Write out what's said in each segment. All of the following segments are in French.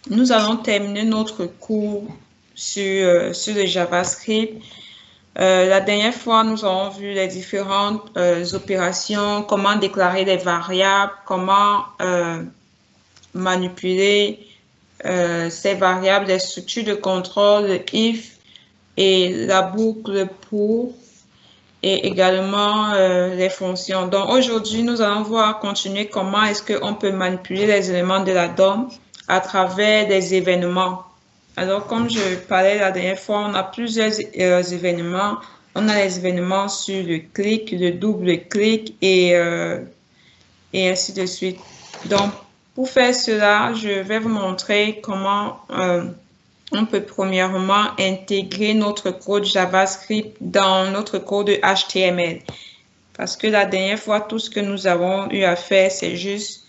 nous allons terminer notre cours sur le JavaScript. La dernière fois, nous avons vu les différentes opérations, comment déclarer des variables, comment manipuler ces variables, les structures de contrôle, le if et la boucle pour, et également les fonctions. Donc aujourd'hui, nous allons voir continuer comment est-ce qu'on peut manipuler les éléments de la DOM à travers des événements. Alors, comme je parlais la dernière fois, on a plusieurs événements. On a les événements sur le clic, le double clic et ainsi de suite. Donc, pour faire cela, je vais vous montrer comment on peut premièrement intégrer notre code JavaScript dans notre code HTML. Parce que la dernière fois, tout ce que nous avons eu à faire, c'est juste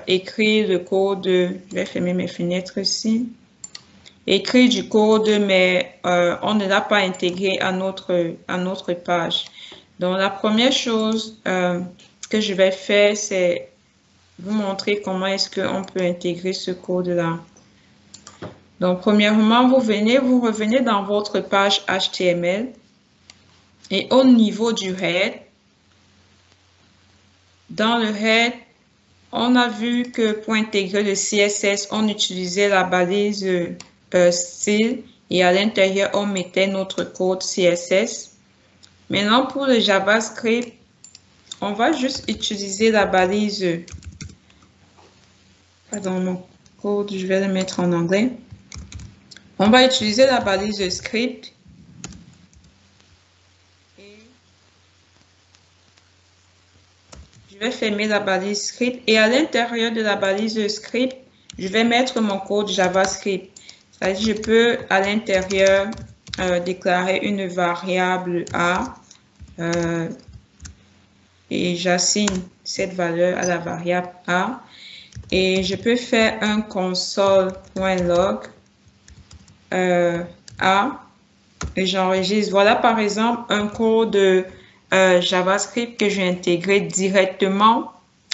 écrire le code. Je vais fermer mes fenêtres ici. Écrire du code, mais on ne l'a pas intégré à notre page. Donc, la première chose que je vais faire, c'est vous montrer comment est-ce qu'on peut intégrer ce code-là. Donc, premièrement, vous revenez dans votre page HTML et au niveau du head, dans le head, on a vu que pour intégrer le CSS, on utilisait la balise style et à l'intérieur, on mettait notre code CSS. Maintenant, pour le JavaScript, on va juste utiliser la balise. Pardon, mon code, je vais le mettre en anglais. On va utiliser la balise script. Et je vais fermer la balise script. Et à l'intérieur de la balise script, je vais mettre mon code JavaScript. C'est-à-dire, je peux à l'intérieur déclarer une variable A et j'assigne cette valeur à la variable A. Et je peux faire un console.log A et j'enregistre. Voilà par exemple un code JavaScript que j'ai intégré directement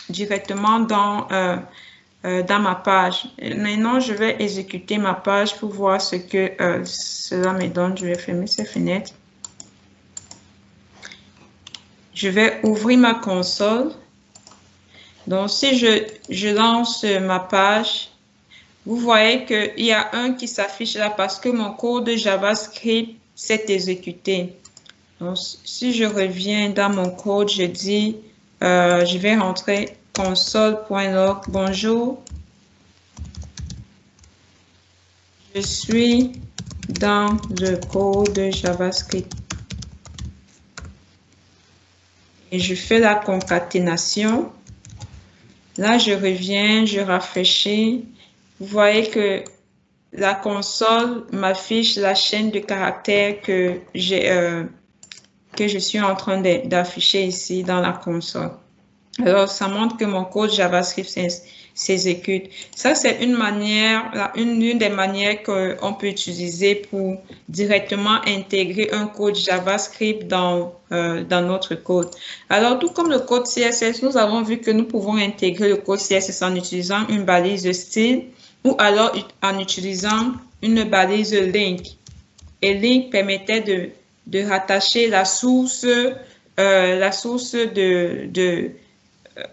dans ma page. Maintenant, je vais exécuter ma page pour voir ce que cela me donne. Je vais fermer ces fenêtres. Je vais ouvrir ma console. Donc, si je lance ma page, vous voyez qu'il y a un qui s'affiche là parce que mon code JavaScript s'est exécuté. Donc, si je reviens dans mon code, je dis, je vais rentrer console.log. Bonjour, je suis dans le code JavaScript. Et je fais la concaténation. Là, je reviens, je rafraîchis. Vous voyez que la console m'affiche la chaîne de caractères que je suis en train d'afficher ici dans la console. Alors, ça montre que mon code JavaScript s'exécute. Ça, c'est une des manières qu'on peut utiliser pour directement intégrer un code JavaScript dans notre code. Alors, tout comme le code CSS, nous avons vu que nous pouvons intégrer le code CSS en utilisant une balise de style ou alors en utilisant une balise link. Et link permettait de rattacher la source de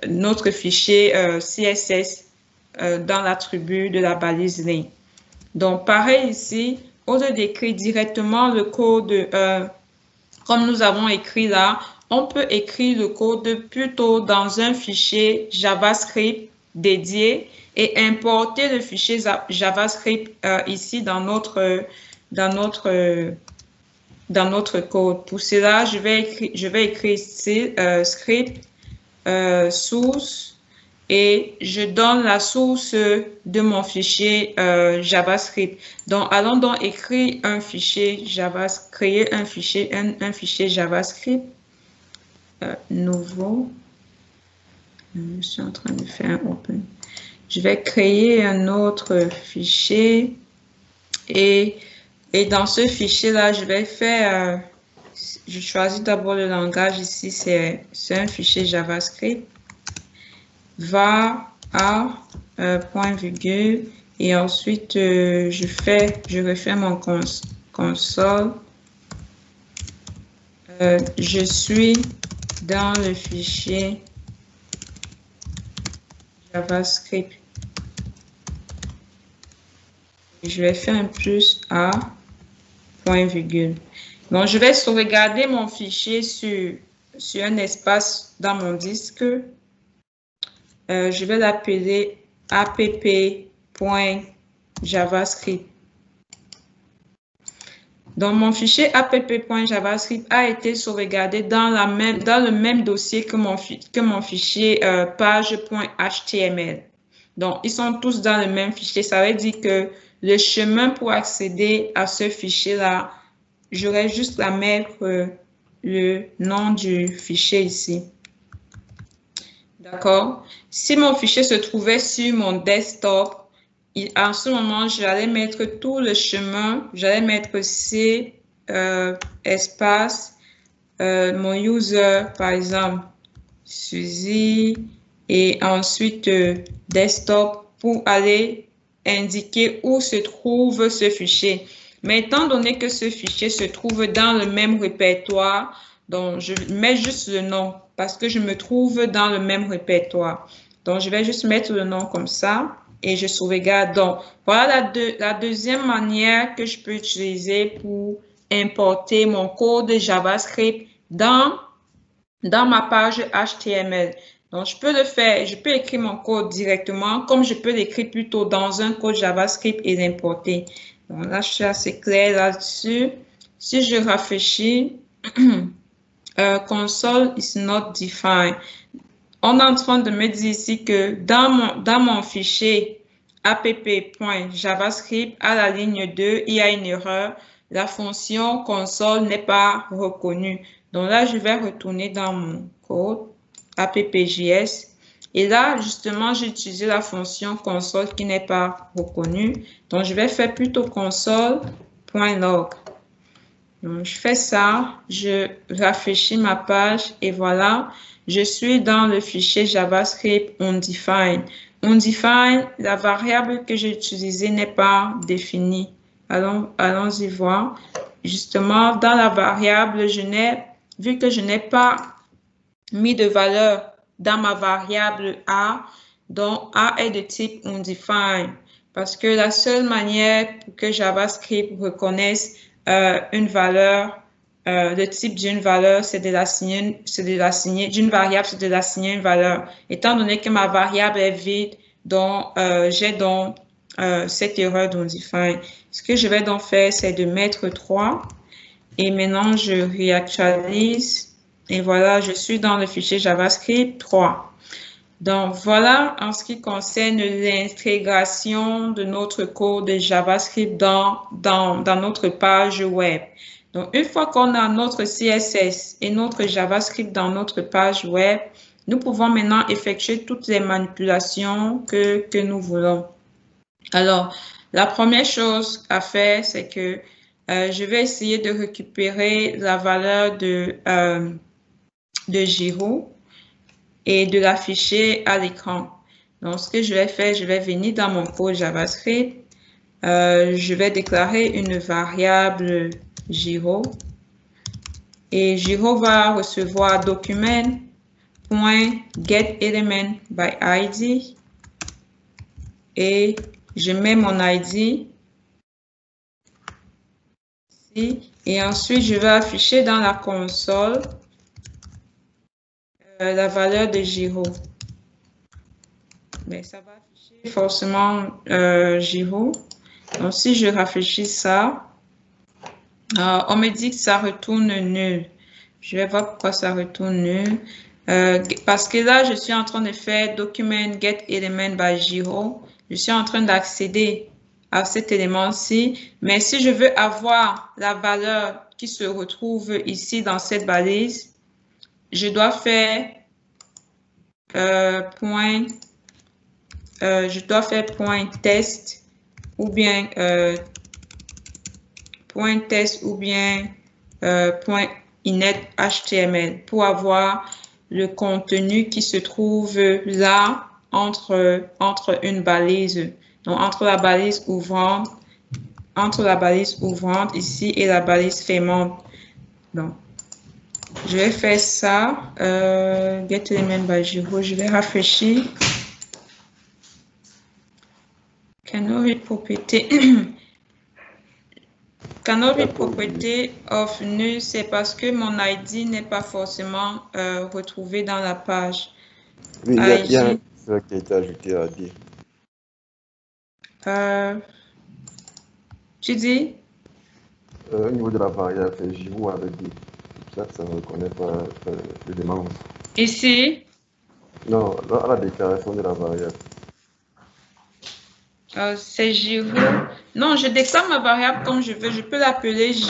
notre fichier CSS dans l'attribut de la balise link. Donc, pareil ici, au lieu d'écrire directement le code comme nous avons écrit là, on peut écrire le code plutôt dans un fichier JavaScript dédié et importer le fichier JavaScript ici dans notre code. Pour cela, je vais écrire ici script source et je donne la source de mon fichier JavaScript. Donc, allons donc écrire un fichier JavaScript, créer un fichier JavaScript nouveau. Je suis en train de faire un open. Je vais créer un autre fichier et dans ce fichier-là, je vais faire, je choisis d'abord le langage ici, c'est un fichier JavaScript. Var a point virgule Et ensuite, je refais mon console. Je suis dans le fichier JavaScript. Je vais faire un plus à point virgule. Donc, je vais sauvegarder mon fichier sur un espace dans mon disque. Je vais l'appeler app.javascript. Donc, mon fichier app.javascript a été sauvegardé dans le même dossier que mon fichier page.html. Donc, ils sont tous dans le même fichier. Ça veut dire que le chemin pour accéder à ce fichier-là, j'aurais juste à mettre le nom du fichier ici. D'accord? Si mon fichier se trouvait sur mon desktop, en ce moment, j'allais mettre tout le chemin. J'allais mettre C, espace, mon user, par exemple, Suzy, et ensuite desktop pour aller indiquer où se trouve ce fichier. Mais étant donné que ce fichier se trouve dans le même répertoire, donc je mets juste le nom parce que je me trouve dans le même répertoire. Donc, je vais juste mettre le nom comme ça et je sauvegarde. Donc, voilà la deuxième manière que je peux utiliser pour importer mon code JavaScript dans ma page HTML. Donc, je peux le faire, je peux écrire mon code directement, comme je peux l'écrire plutôt dans un code JavaScript et l'importer. Donc là, je suis assez clair là-dessus. Si je rafraîchis, console is not defined. On est en train de me dire ici que dans mon fichier app.javascript, à la ligne 2, il y a une erreur. La fonction console n'est pas reconnue. Donc là, je vais retourner dans mon code app.js. Et là, justement, j'ai utilisé la fonction console qui n'est pas reconnue. Donc, je vais faire plutôt console.log. Donc, je fais ça, je rafraîchis ma page et voilà, je suis dans le fichier JavaScript undefined. Undefined, la variable que j'ai utilisée n'est pas définie. Allons-y voir. Justement, dans la variable, vu que je n'ai pas mis de valeur dans ma variable A, donc A est de type undefined, parce que la seule manière pour que JavaScript reconnaisse une valeur, le type d'une valeur, c'est de l'assigner d'une variable, c'est de l'assigner une valeur. Étant donné que ma variable est vide, donc j'ai donc cette erreur d'undefined. Ce que je vais donc faire, c'est de mettre 3 et maintenant je réactualise. Et voilà, je suis dans le fichier JavaScript 3. Donc, voilà en ce qui concerne l'intégration de notre code JavaScript dans notre page web. Donc, une fois qu'on a notre CSS et notre JavaScript dans notre page web, nous pouvons maintenant effectuer toutes les manipulations que nous voulons. Alors, la première chose à faire, c'est que je vais essayer de récupérer la valeur de Giro et de l'afficher à l'écran. Donc, ce que je vais faire, je vais venir dans mon code JavaScript. Je vais déclarer une variable Giro. Et Giro va recevoir document.getElementById. Et je mets mon ID ici. Et ensuite, je vais afficher dans la console la valeur de Giro. Mais ça va afficher forcément Giro. Donc, si je rafraîchis ça, on me dit que ça retourne nul. Je vais voir pourquoi ça retourne nul. Parce que là, je suis en train de faire document get element by Giro. Je suis en train d'accéder à cet élément-ci. Mais si je veux avoir la valeur qui se retrouve ici dans cette balise, je dois faire point test ou bien point init HTML pour avoir le contenu qui se trouve là entre une balise Donc, entre la balise ouvrante ici et la balise fermante. Donc, je vais faire ça. Get element by Giro. Je vais rafraîchir. Cannot read propriété. Cannot read propriété of nu, c'est parce que mon ID n'est pas forcément retrouvé dans la page. Oui, il y a un curseur qui a été ajouté à D. Tu dis? Au niveau de la variable, c'est Giro avec D. Ça ne reconnaît pas l'élément. Ici? Non, à la déclaration de la variable. C'est Giro. Non, je déclare ma variable comme je veux. Je peux l'appeler G.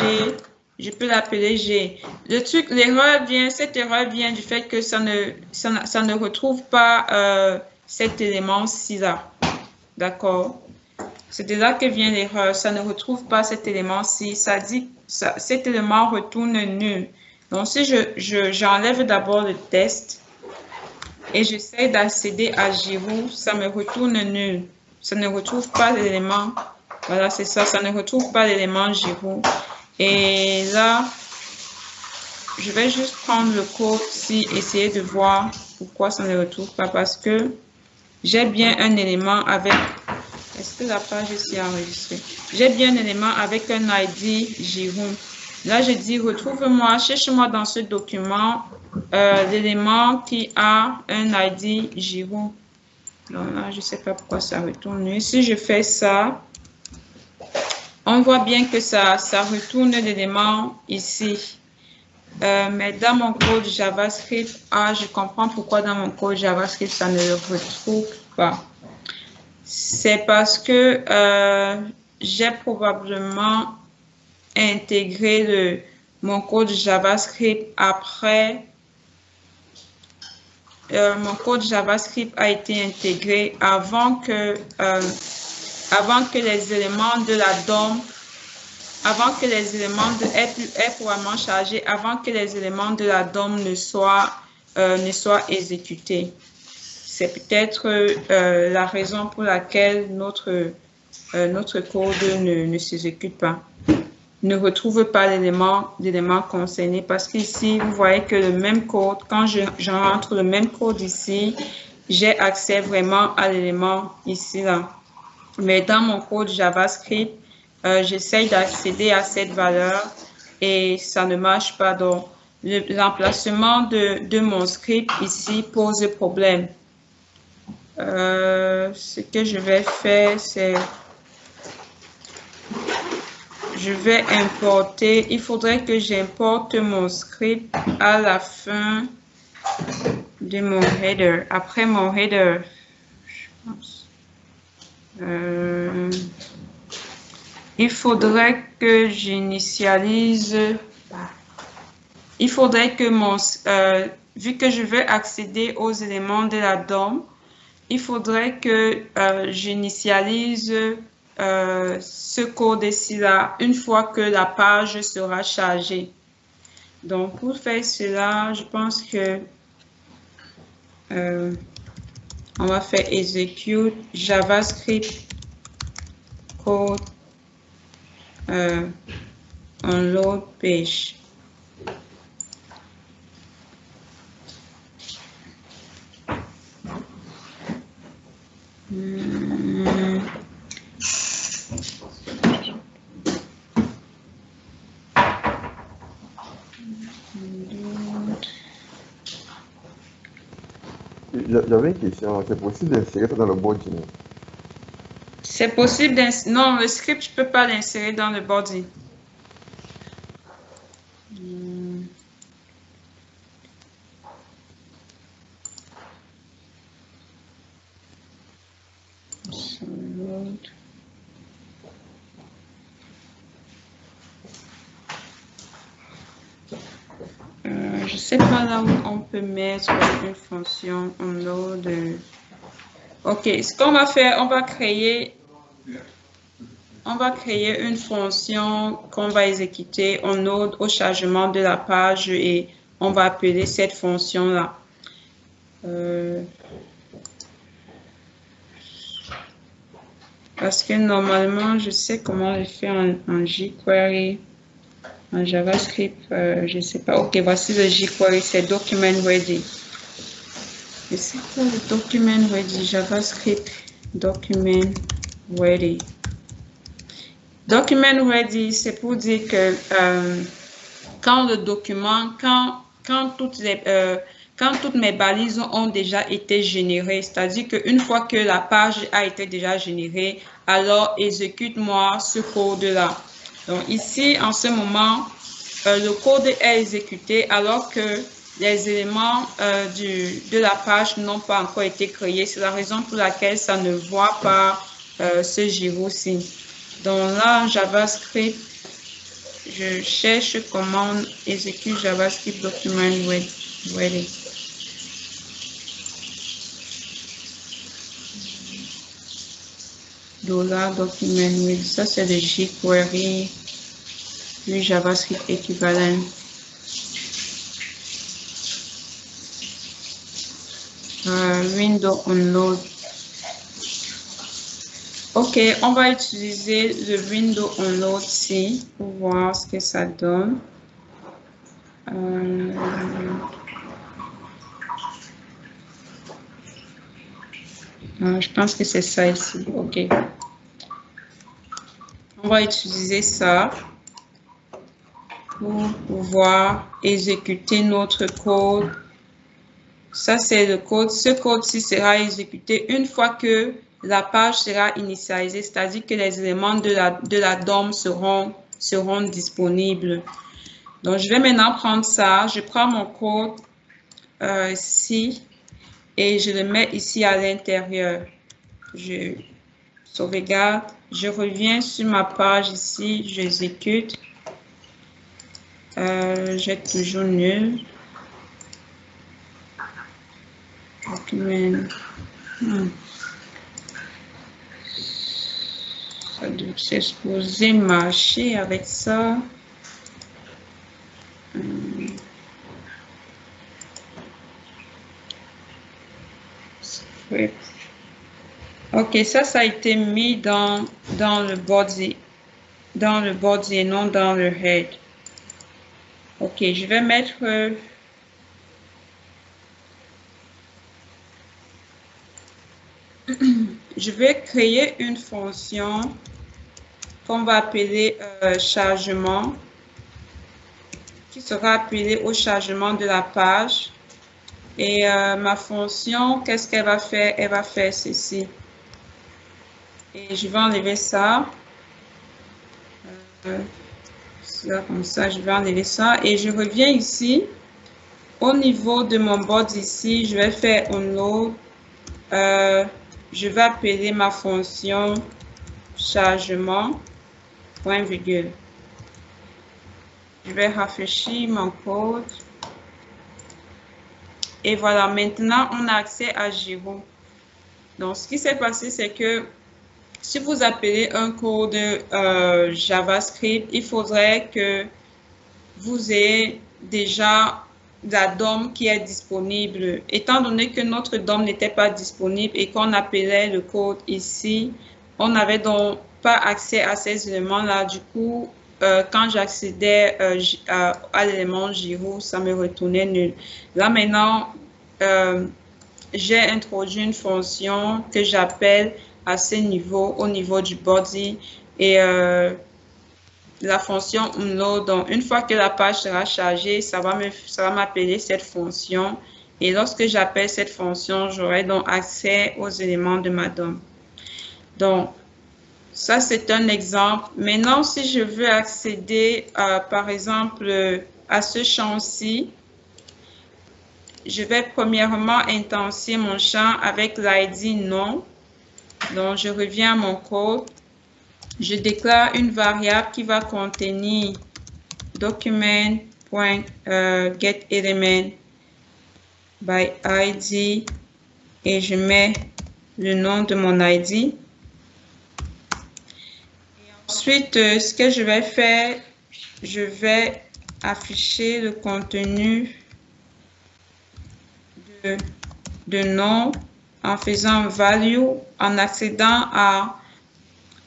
Je peux l'appeler G. Le truc, cette erreur vient du fait que ça ne retrouve pas cet élément-ci là. D'accord? C'est de là que vient l'erreur. Ça ne retrouve pas cet élément-ci. Ça dit, cet élément retourne nul. Donc, si j'enlève d'abord le test et j'essaie d'accéder à Giro, ça me retourne nul. Ça ne retrouve pas l'élément. Voilà, c'est ça. Ça ne retrouve pas l'élément Giro. Et là, je vais juste prendre le code ici, essayer de voir pourquoi ça ne retrouve pas. Parce que j'ai bien un élément avec... Est-ce que la page ici est enregistrée? J'ai bien un élément avec un ID Giro. Là, je dis, retrouve-moi, cherche-moi dans ce document l'élément qui a un ID Giro. Donc là, je ne sais pas pourquoi ça retourne. Si je fais ça, on voit bien que ça retourne l'élément ici. Mais dans mon code JavaScript, je comprends pourquoi dans mon code JavaScript, ça ne le retrouve pas. C'est parce que j'ai probablement intégré mon code JavaScript après. Mon code JavaScript a été intégré avant que les éléments de la DOM, avant que les éléments aient probablement chargé, avant que les éléments de la DOM ne soient exécutés. C'est peut-être la raison pour laquelle notre code ne s'exécute pas, ne retrouve pas l'élément concerné. Parce qu'ici, vous voyez que le même code, quand j'entre le même code ici, j'ai accès vraiment à l'élément ici, là. Mais dans mon code JavaScript, j'essaye d'accéder à cette valeur et ça ne marche pas. Donc, l'emplacement de mon script ici pose problème. Ce que je vais faire, c'est je vais importer. Il faudrait que j'importe mon script à la fin de mon header. Après mon header, je pense. Il faudrait que j'initialise. Il faudrait que vu que je veux accéder aux éléments de la DOM, il faudrait que j'initialise ce code ici là une fois que la page sera chargée. Donc, pour faire cela, je pense que on va faire execute JavaScript code on load page. J'avais une question. C'est possible d'insérer ça dans le body? C'est possible d'insérer. Non, le script, je ne peux pas l'insérer dans le body. Je sais pas là où on peut mettre une fonction en load. Ok, ce qu'on va faire, on va créer une fonction qu'on va exécuter en node au chargement de la page et on va appeler cette fonction là. Parce que normalement, je sais comment le faire en jQuery, en JavaScript. Je ne sais pas. OK, voici le jQuery, c'est Document Ready. Et c'est quoi le Document Ready? JavaScript, Document Ready. Document Ready, c'est pour dire que quand le document, quand toutes mes balises ont déjà été générées, c'est-à-dire qu'une fois que la page a été déjà générée, alors exécute-moi ce code-là. Donc ici, en ce moment, le code est exécuté alors que les éléments de la page n'ont pas encore été créés. C'est la raison pour laquelle ça ne voit pas ce gyro-ci. Donc là, JavaScript, je cherche comment on exécute JavaScript Document Ready. $document ready. Ça, c'est le jQuery, puis JavaScript équivalent. Window Unload. OK, on va utiliser le Window Unload ici pour voir ce que ça donne. Je pense que c'est ça ici. OK. On va utiliser ça pour pouvoir exécuter notre code. Ça, c'est le code. Ce code-ci sera exécuté une fois que la page sera initialisée, c'est-à-dire que les éléments de la DOM seront disponibles. Donc, je vais maintenant prendre ça. Je prends mon code ici et je le mets ici à l'intérieur. Je sauvegarde. Je reviens sur ma page ici. J'exécute. J'ai toujours nul. Document. Ça doit s'exposer marcher avec ça. OK, ça a été mis dans le body et non dans le head. OK, je vais mettre je vais créer une fonction qu'on va appeler chargement, qui sera appelée au chargement de la page. Et ma fonction, qu'est-ce qu'elle va faire? Elle va faire ceci. Et je vais enlever ça. Là, comme ça, je vais enlever ça. Et je reviens ici. Au niveau de mon body ici, je vais faire unload. Je vais appeler ma fonction chargement, point virgule. Je vais rafraîchir mon code. Et voilà, maintenant, on a accès à Gyro. Donc, ce qui s'est passé, c'est que si vous appelez un code JavaScript, il faudrait que vous ayez déjà la DOM qui est disponible. Étant donné que notre DOM n'était pas disponible et qu'on appelait le code ici, on n'avait donc pas accès à ces éléments-là. Du coup, quand j'accédais à l'élément Gyro, ça me retournait nul. Là, maintenant, j'ai introduit une fonction que j'appelle à ce niveau, au niveau du body, et la fonction unload. Donc, une fois que la page sera chargée, ça va m'appeler cette fonction. Et lorsque j'appelle cette fonction, j'aurai donc accès aux éléments de ma DOM. Donc, ça, c'est un exemple. Maintenant, si je veux accéder, par exemple, à ce champ-ci, je vais premièrement intensifier mon champ avec l'ID non. Donc, je reviens à mon code. Je déclare une variable qui va contenir document.getElement by ID et je mets le nom de mon ID. Et ensuite, ce que je vais faire, je vais afficher le contenu de nom en faisant value, en accédant à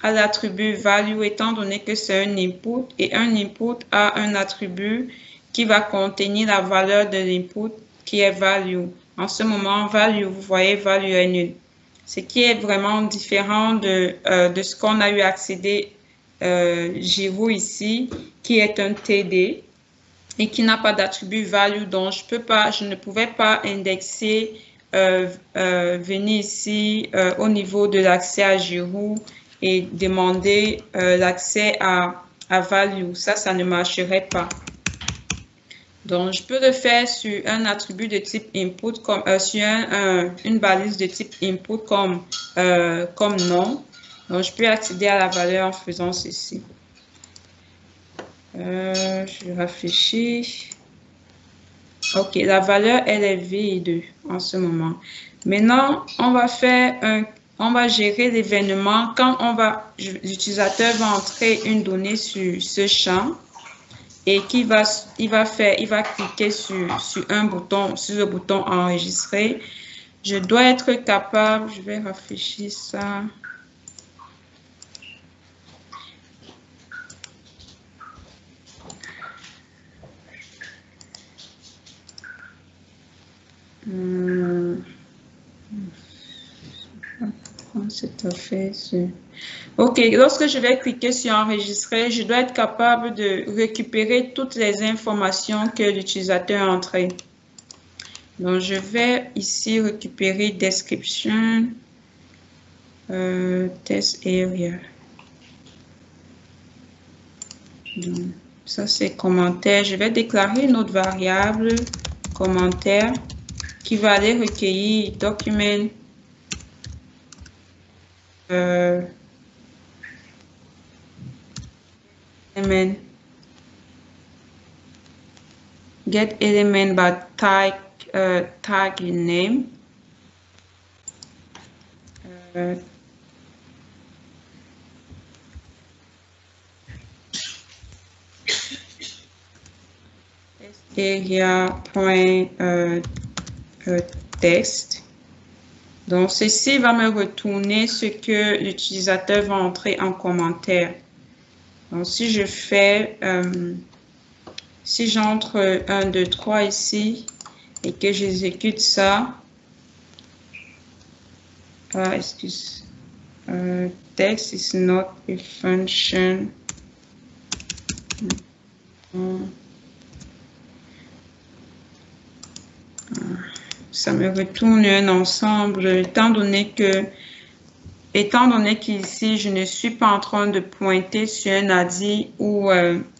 à l'attribut value étant donné que c'est un input et un input a un attribut qui va contenir la valeur de l'input qui est value. En ce moment, value, vous voyez, value est nul. Ce qui est vraiment différent de ce qu'on a eu accéder Giro ici, qui est un TD et qui n'a pas d'attribut value, donc je ne pouvais pas indexer, venir ici au niveau de l'accès à Giro et demander l'accès à value. Ça ne marcherait pas. Donc, je peux le faire sur un attribut de type input, comme sur une balise de type input comme nom. Donc, je peux accéder à la valeur en faisant ceci. Je réfléchis. OK, la valeur, elle est V2 en ce moment. Maintenant, on va gérer l'événement quand l'utilisateur va entrer une donnée sur ce champ. Et il va cliquer sur le bouton enregistrer. Je dois être capable, je vais réfléchir ça. OK, lorsque je vais cliquer sur enregistrer, je dois être capable de récupérer toutes les informations que l'utilisateur a entrées. Donc, je vais ici récupérer description, test area. Donc, ça, c'est commentaire. Je vais déclarer une autre variable, commentaire, qui va aller recueillir document. Get element by tag name. Area.text. Donc, ceci va me retourner ce que l'utilisateur va entrer en commentaire. Donc, si je fais, si j'entre 1, 2, 3 ici et que j'exécute ça, excuse, text is not a function. Ça me retourne un ensemble, étant donné qu'ici, je ne suis pas en train de pointer sur un ID ou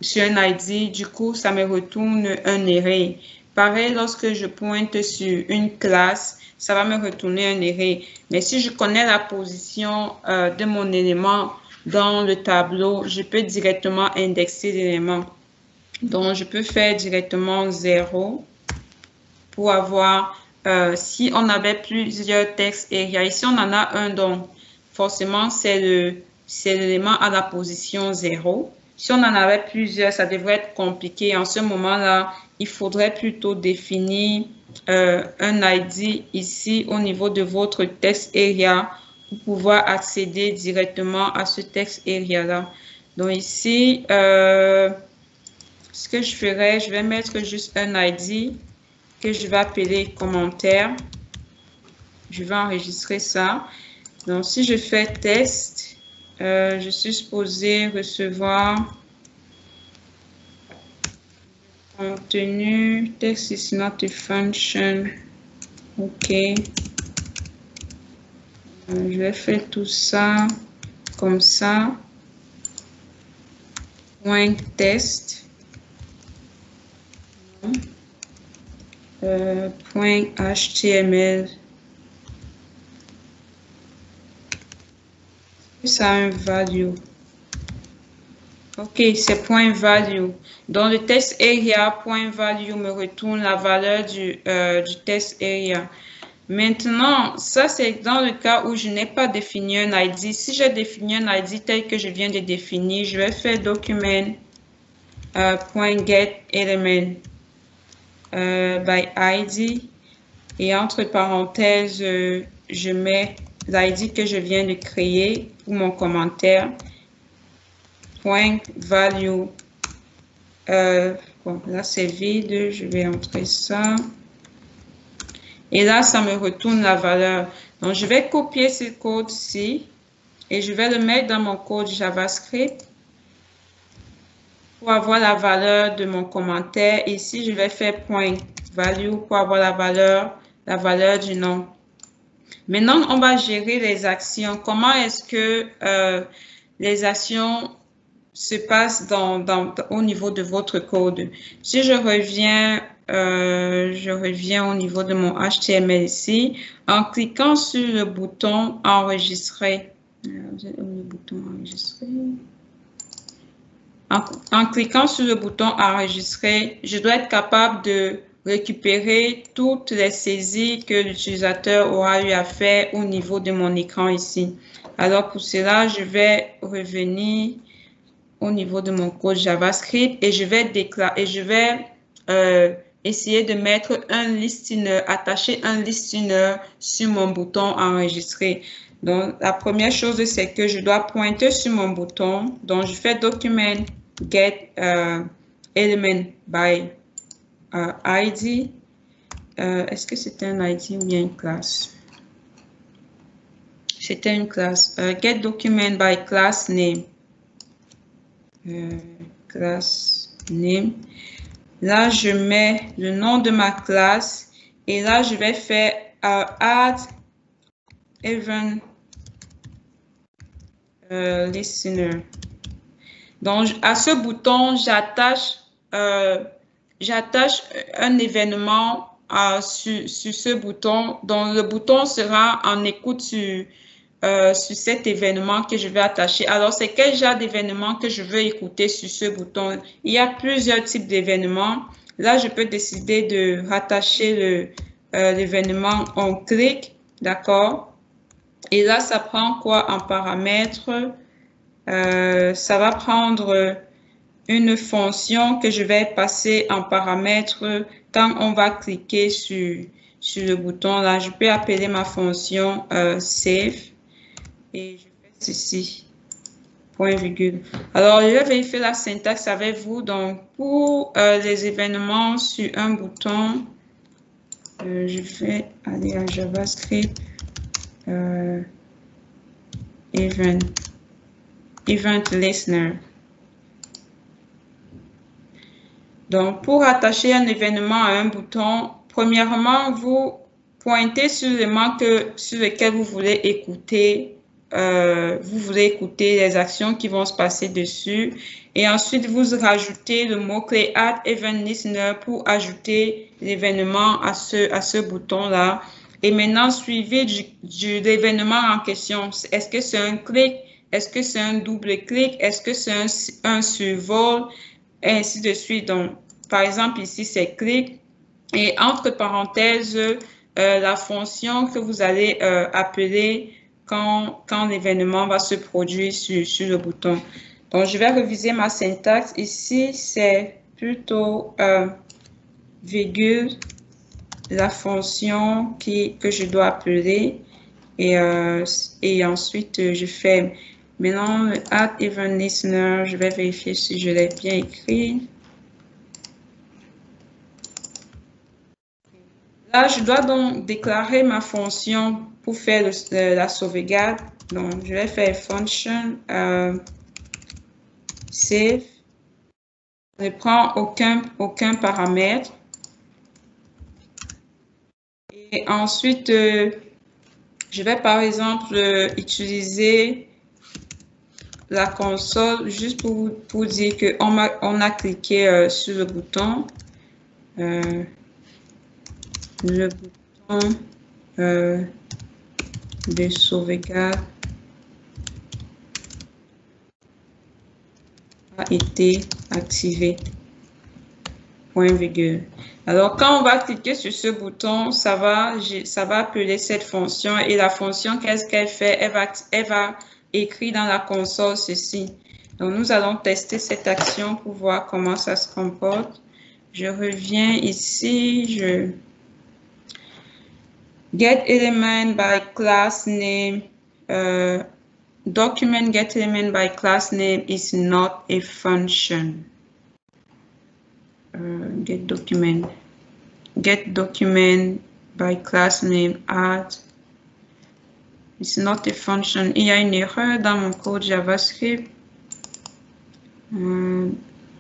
sur un ID, du coup, ça me retourne un array. Pareil, lorsque je pointe sur une classe, ça va me retourner un array. Mais si je connais la position de mon élément dans le tableau, je peux directement indexer l'élément. Donc, je peux faire directement 0 pour avoir... si on avait plusieurs textes area, ici on en a un, donc forcément c'est l'élément à la position 0. Si on en avait plusieurs, ça devrait être compliqué. En ce moment-là, il faudrait plutôt définir un ID ici au niveau de votre text area pour pouvoir accéder directement à ce text area-là. Donc ici, ce que je ferai, je vais mettre juste un ID que je vais appeler commentaire. Je vais enregistrer ça. Donc, si je fais test, je suis supposé recevoir contenu. Text is not a function. OK. Je vais faire tout ça comme ça. Point test. Point HTML. Ça a un value. OK, c'est point value. Dans le test area, point value me retourne la valeur du test area. Maintenant, ça c'est dans le cas où je n'ai pas défini un ID. Si j'ai défini un ID tel que je viens de définir, je vais faire document point get element by ID et entre parenthèses, je mets l'ID que je viens de créer pour mon commentaire. Point value. Bon, là, c'est vide. Je vais entrer ça. Et là, ça me retourne la valeur. Donc, je vais copier ce code-ci et je vais le mettre dans mon code JavaScript pour avoir la valeur de mon commentaire. Ici, je vais faire point value pour avoir la valeur du nom. Maintenant, on va gérer les actions. Comment est-ce que les actions se passent au niveau de votre code? Si je reviens au niveau de mon HTML ici, en cliquant sur le bouton enregistrer. En cliquant sur le bouton enregistrer, je dois être capable de récupérer toutes les saisies que l'utilisateur aura eu à faire au niveau de mon écran ici. Alors pour cela, je vais revenir au niveau de mon code JavaScript et je vais essayer de mettre un listener, attacher un listener sur mon bouton enregistrer. Donc, la première chose, c'est que je dois pointer sur mon bouton. Donc, je fais document get element by ID. Est-ce que c'était un ID ou bien une classe? C'était une classe. Get document by class name. Class name. Là, je mets le nom de ma classe et là, je vais faire add event listener. Donc, à ce bouton, j'attache un événement sur ce bouton. Donc, le bouton sera en écoute sur cet événement que je vais attacher. Alors, c'est quel genre d'événement que je veux écouter sur ce bouton? Il y a plusieurs types d'événements. Là, je peux décider de rattacher l'événement on click, d'accord? Et là, ça prend quoi en paramètre? Ça va prendre une fonction que je vais passer en paramètre quand on va cliquer sur le bouton. Là, je peux appeler ma fonction save. Et je fais ceci, point virgule. Alors, je vais vérifier la syntaxe avec vous. Donc, pour les événements sur un bouton, je vais aller à JavaScript, event listener. Donc, pour attacher un événement à un bouton, premièrement, vous pointez sur l'élément sur lequel vous voulez écouter. Vous voulez écouter les actions qui vont se passer dessus et ensuite vous rajoutez le mot-clé Add Event Listener pour ajouter l'événement à ce bouton-là. Et maintenant, suivez de l'événement en question. Est-ce que c'est un clic? Est-ce que c'est un double clic? Est-ce que c'est un survol? Et ainsi de suite. Donc, par exemple, ici, c'est clic. Et entre parenthèses, la fonction que vous allez appeler quand l'événement va se produire sur le bouton. Donc, je vais réviser ma syntaxe. Ici, c'est plutôt virgule, la fonction que je dois appeler. Et ensuite, je fais maintenant le add event listener. Je vais vérifier si je l'ai bien écrit. Là, je dois donc déclarer ma fonction pour faire la sauvegarde. Donc, je vais faire function save. Je ne prends aucun paramètre. Et ensuite, je vais par exemple utiliser la console juste pour dire qu'on a cliqué sur le bouton. Le bouton de sauvegarde a été activé. Point virgule. Alors, quand on va cliquer sur ce bouton, ça va appeler cette fonction et la fonction, qu'est-ce qu'elle fait? Elle va écrire dans la console ceci. Donc, nous allons tester cette action pour voir comment ça se comporte. Je reviens ici, Get element by class name. Document get element by class name is not a function. Get document by class name add. It's not a function. Il y a une erreur dans mon code JavaScript.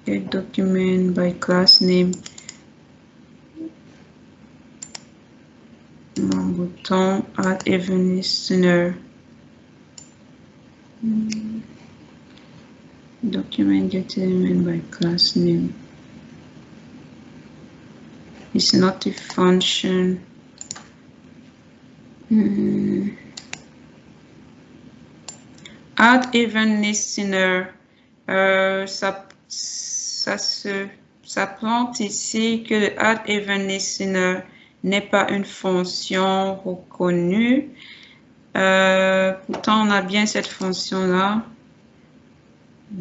Get document by class name. Mon bouton add event listener. Document get element by class name. It's not a function. Add event listener. Ça plante ici que le add event listener n'est pas une fonction reconnue. Pourtant, on a bien cette fonction-là. Je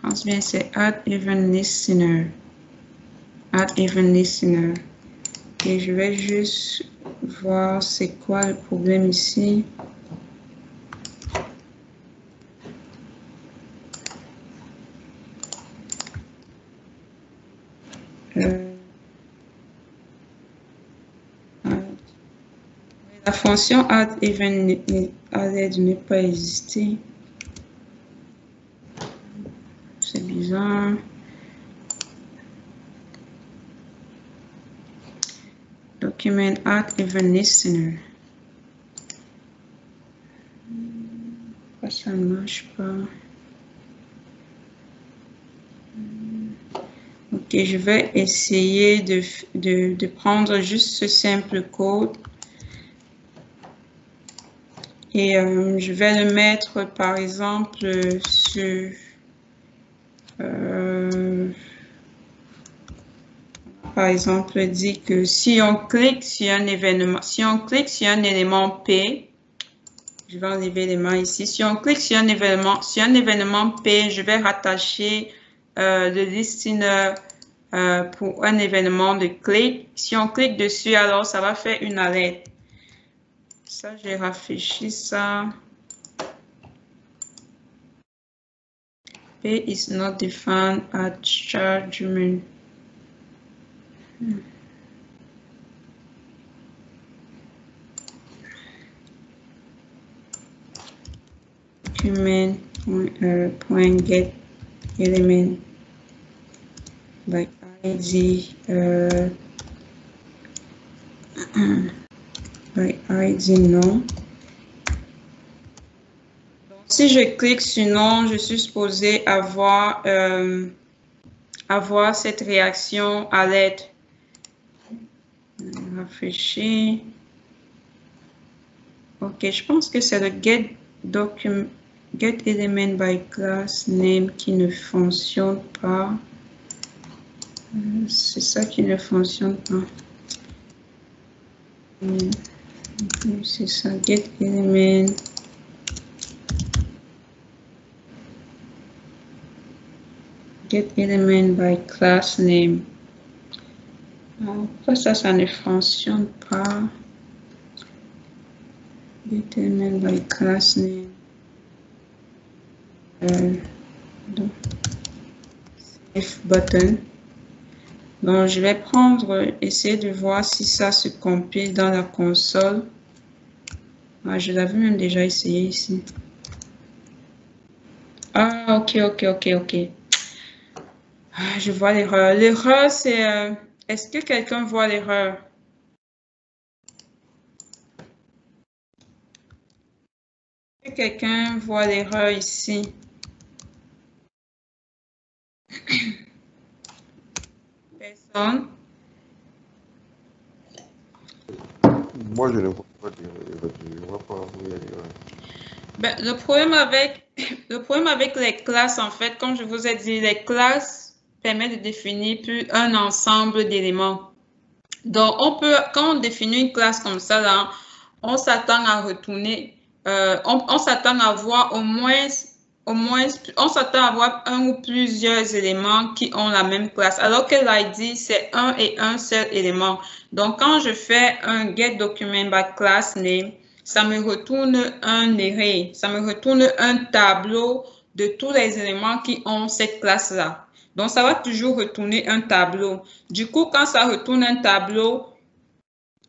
pense bien c'est add event listener. Add event listener. Et je vais juste voir c'est quoi le problème ici. La fonction add event ne pas exister. C'est bizarre. Document add event listener. Pourquoi ça ne marche pas? Ok, je vais essayer de prendre juste ce simple code. Et je vais le mettre, par exemple, sur... par exemple, dit que si on clique sur un événement, si on clique sur un élément P, je vais enlever les mains ici. Si on clique sur un événement P, je vais rattacher le listener pour un événement de clic. Si on clique dessus, alors ça va faire une alerte. Ça, j'ai rafraîchi ça. P is not defined at chargement. Document point get element by ID by ID non. Si je clique sur non, je suis supposé avoir cette réaction à l'aide. Rafraîchir. Ok, je pense que c'est le get element by class name qui ne fonctionne pas. C'est ça qui ne fonctionne pas. C'est ça, get element. Get element by class name. Pourquoi ça ne fonctionne pas? Get element by class name. Save button. Donc, je vais essayer de voir si ça se compile dans la console. Ah, je l'avais même déjà essayé ici. Ah, ok. Je vois l'erreur. L'erreur, c'est... est-ce que quelqu'un voit l'erreur? Est-ce que quelqu'un voit l'erreur ici? Personne? Moi, je ne vois pas d'erreur. Je ne vois pas où il y a l'erreur. Ben, le problème avec les classes, en fait, comme je vous ai dit, les classes permettent de définir plus un ensemble d'éléments. Donc, quand on définit une classe comme ça, là, on s'attend à retourner, on s'attend à voir au moins au moins, on s'attend à avoir un ou plusieurs éléments qui ont la même classe, alors que l'ID, c'est un et un seul élément. Donc, quand je fais un get document by class name, ça me retourne un array, ça me retourne un tableau de tous les éléments qui ont cette classe-là. Donc, ça va toujours retourner un tableau. Du coup, quand ça retourne un tableau,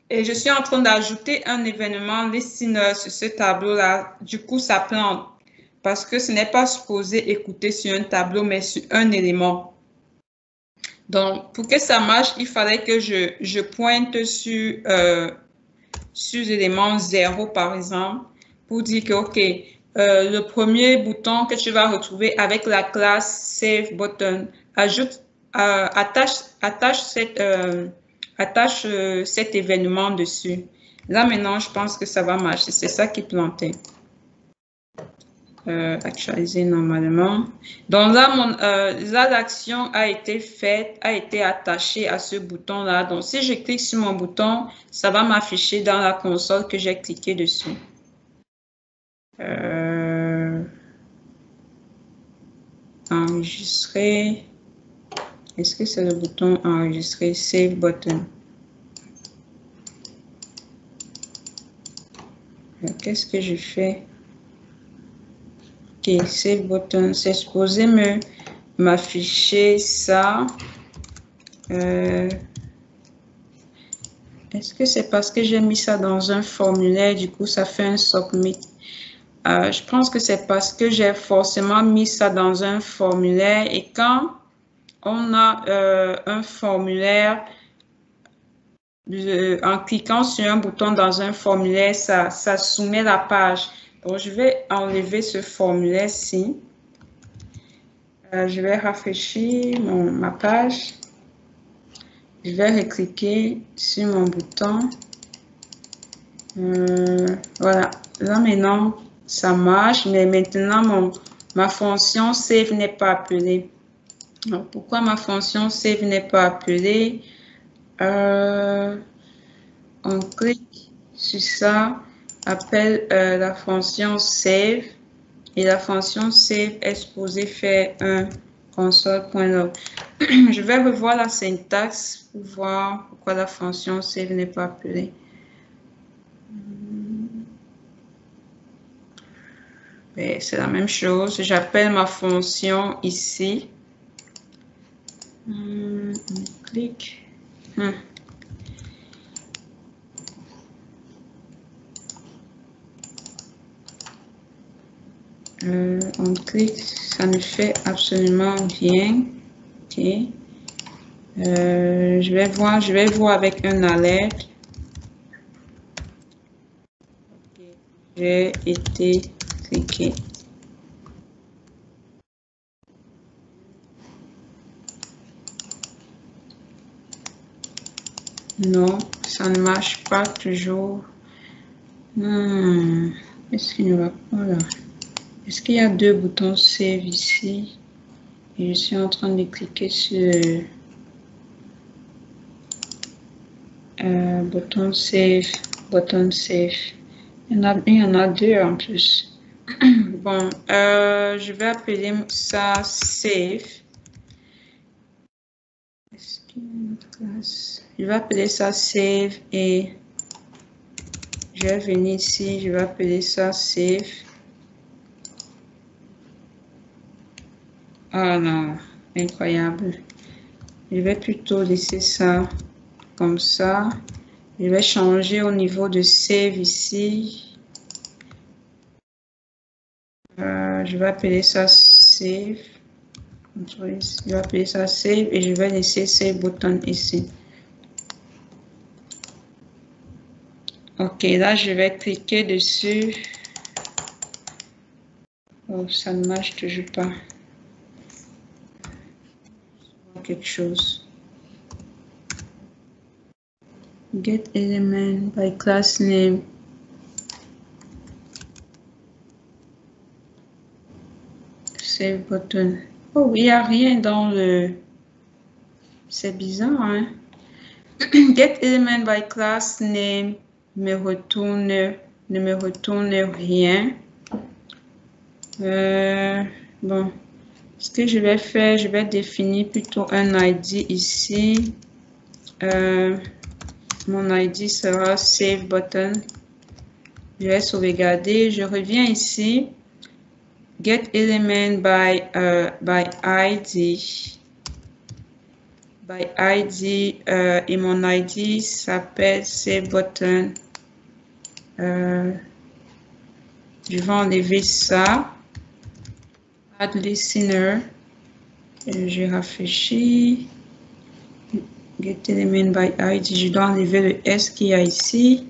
et je suis en train d'ajouter un événement listener sur ce tableau-là, du coup, ça plante. Parce que ce n'est pas supposé écouter sur un tableau, mais sur un élément. Donc, pour que ça marche, il fallait que je pointe sur l'élément 0, par exemple, pour dire que, OK, le premier bouton que tu vas retrouver avec la classe Save Button, attache cet événement dessus. Là, maintenant, je pense que ça va marcher. C'est ça qui plantait. Actualiser normalement. Donc là, l'action a été faite, a été attachée à ce bouton-là. Donc, si je clique sur mon bouton, ça va m'afficher dans la console que j'ai cliqué dessus. Enregistrer. Est-ce que c'est le bouton enregistrer? Save button. Qu'est-ce que je fais? Ok, save button, c'est supposé m'afficher ça. Est-ce que c'est parce que j'ai mis ça dans un formulaire, du coup ça fait un submit? Je pense que c'est parce que j'ai forcément mis ça dans un formulaire et quand on a un formulaire, en cliquant sur un bouton dans un formulaire, ça soumet la page. Donc, je vais enlever ce formulaire-ci. Je vais rafraîchir ma page. Je vais recliquer sur mon bouton. Voilà. Là, maintenant, ça marche. Mais maintenant, ma fonction save n'est pas appelée. Donc, pourquoi ma fonction save n'est pas appelée? On clique sur ça, appelle la fonction save et la fonction save est supposée faire un console.log. Je vais revoir la syntaxe pour voir pourquoi la fonction save n'est pas appelée. C'est la même chose. J'appelle ma fonction ici. On clique. On clique, ça ne fait absolument rien. Ok. Je vais voir avec un alerte. Okay. J'ai été cliqué. Non, ça ne marche pas toujours. Est-ce qu'il ne va pas là? Est-ce qu'il y a deux boutons Save ici? Et je suis en train de cliquer sur bouton Save, bouton Save. Il y en a deux en plus. Bon, je vais appeler ça Save. Est-ce qu'il y a une autre classe? Je vais appeler ça Save et je vais venir ici, je vais appeler ça Save. Ah non, incroyable. Je vais plutôt laisser ça comme ça. Je vais changer au niveau de Save ici. Je vais appeler ça Save. Je vais appeler ça Save et je vais laisser Save button ici. Ok, là je vais cliquer dessus. Oh, ça ne marche toujours pas. Quelque chose. Get element by class name. Save button. Oh, il n'y a rien dans le... C'est bizarre, hein? Get element by class name ne me retourne rien. Bon, ce que je vais faire, je vais définir plutôt un ID ici. Mon ID sera Save Button. Je vais sauvegarder. Je reviens ici. Get element by ID. By ID. Et mon ID s'appelle Save Button. Je vais enlever ça. Add listener. Je rafraîchis. Get element by ID. Je dois enlever le S qu'il y a ici.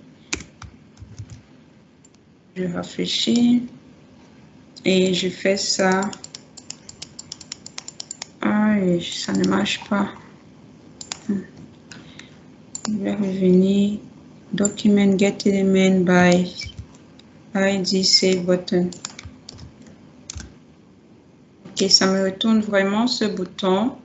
Je rafraîchis. Et je fais ça. Ah, ça ne marche pas. Je vais revenir. Document get element by ID save button. Ok, ça me retourne vraiment ce bouton.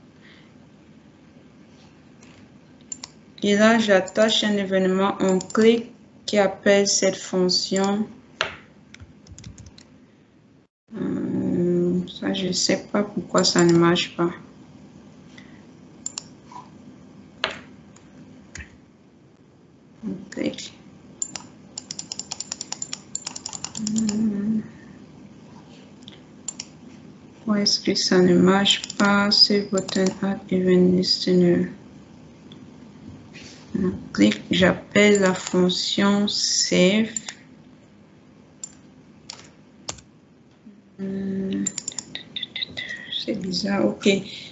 Et là, j'attache un événement, on clique qui appelle cette fonction. Ça, je ne sais pas pourquoi ça ne marche pas. On clique. Pourquoi est-ce que ça ne marche pas? Save button add event listener. On clique, j'appelle la fonction save. C'est bizarre, ok.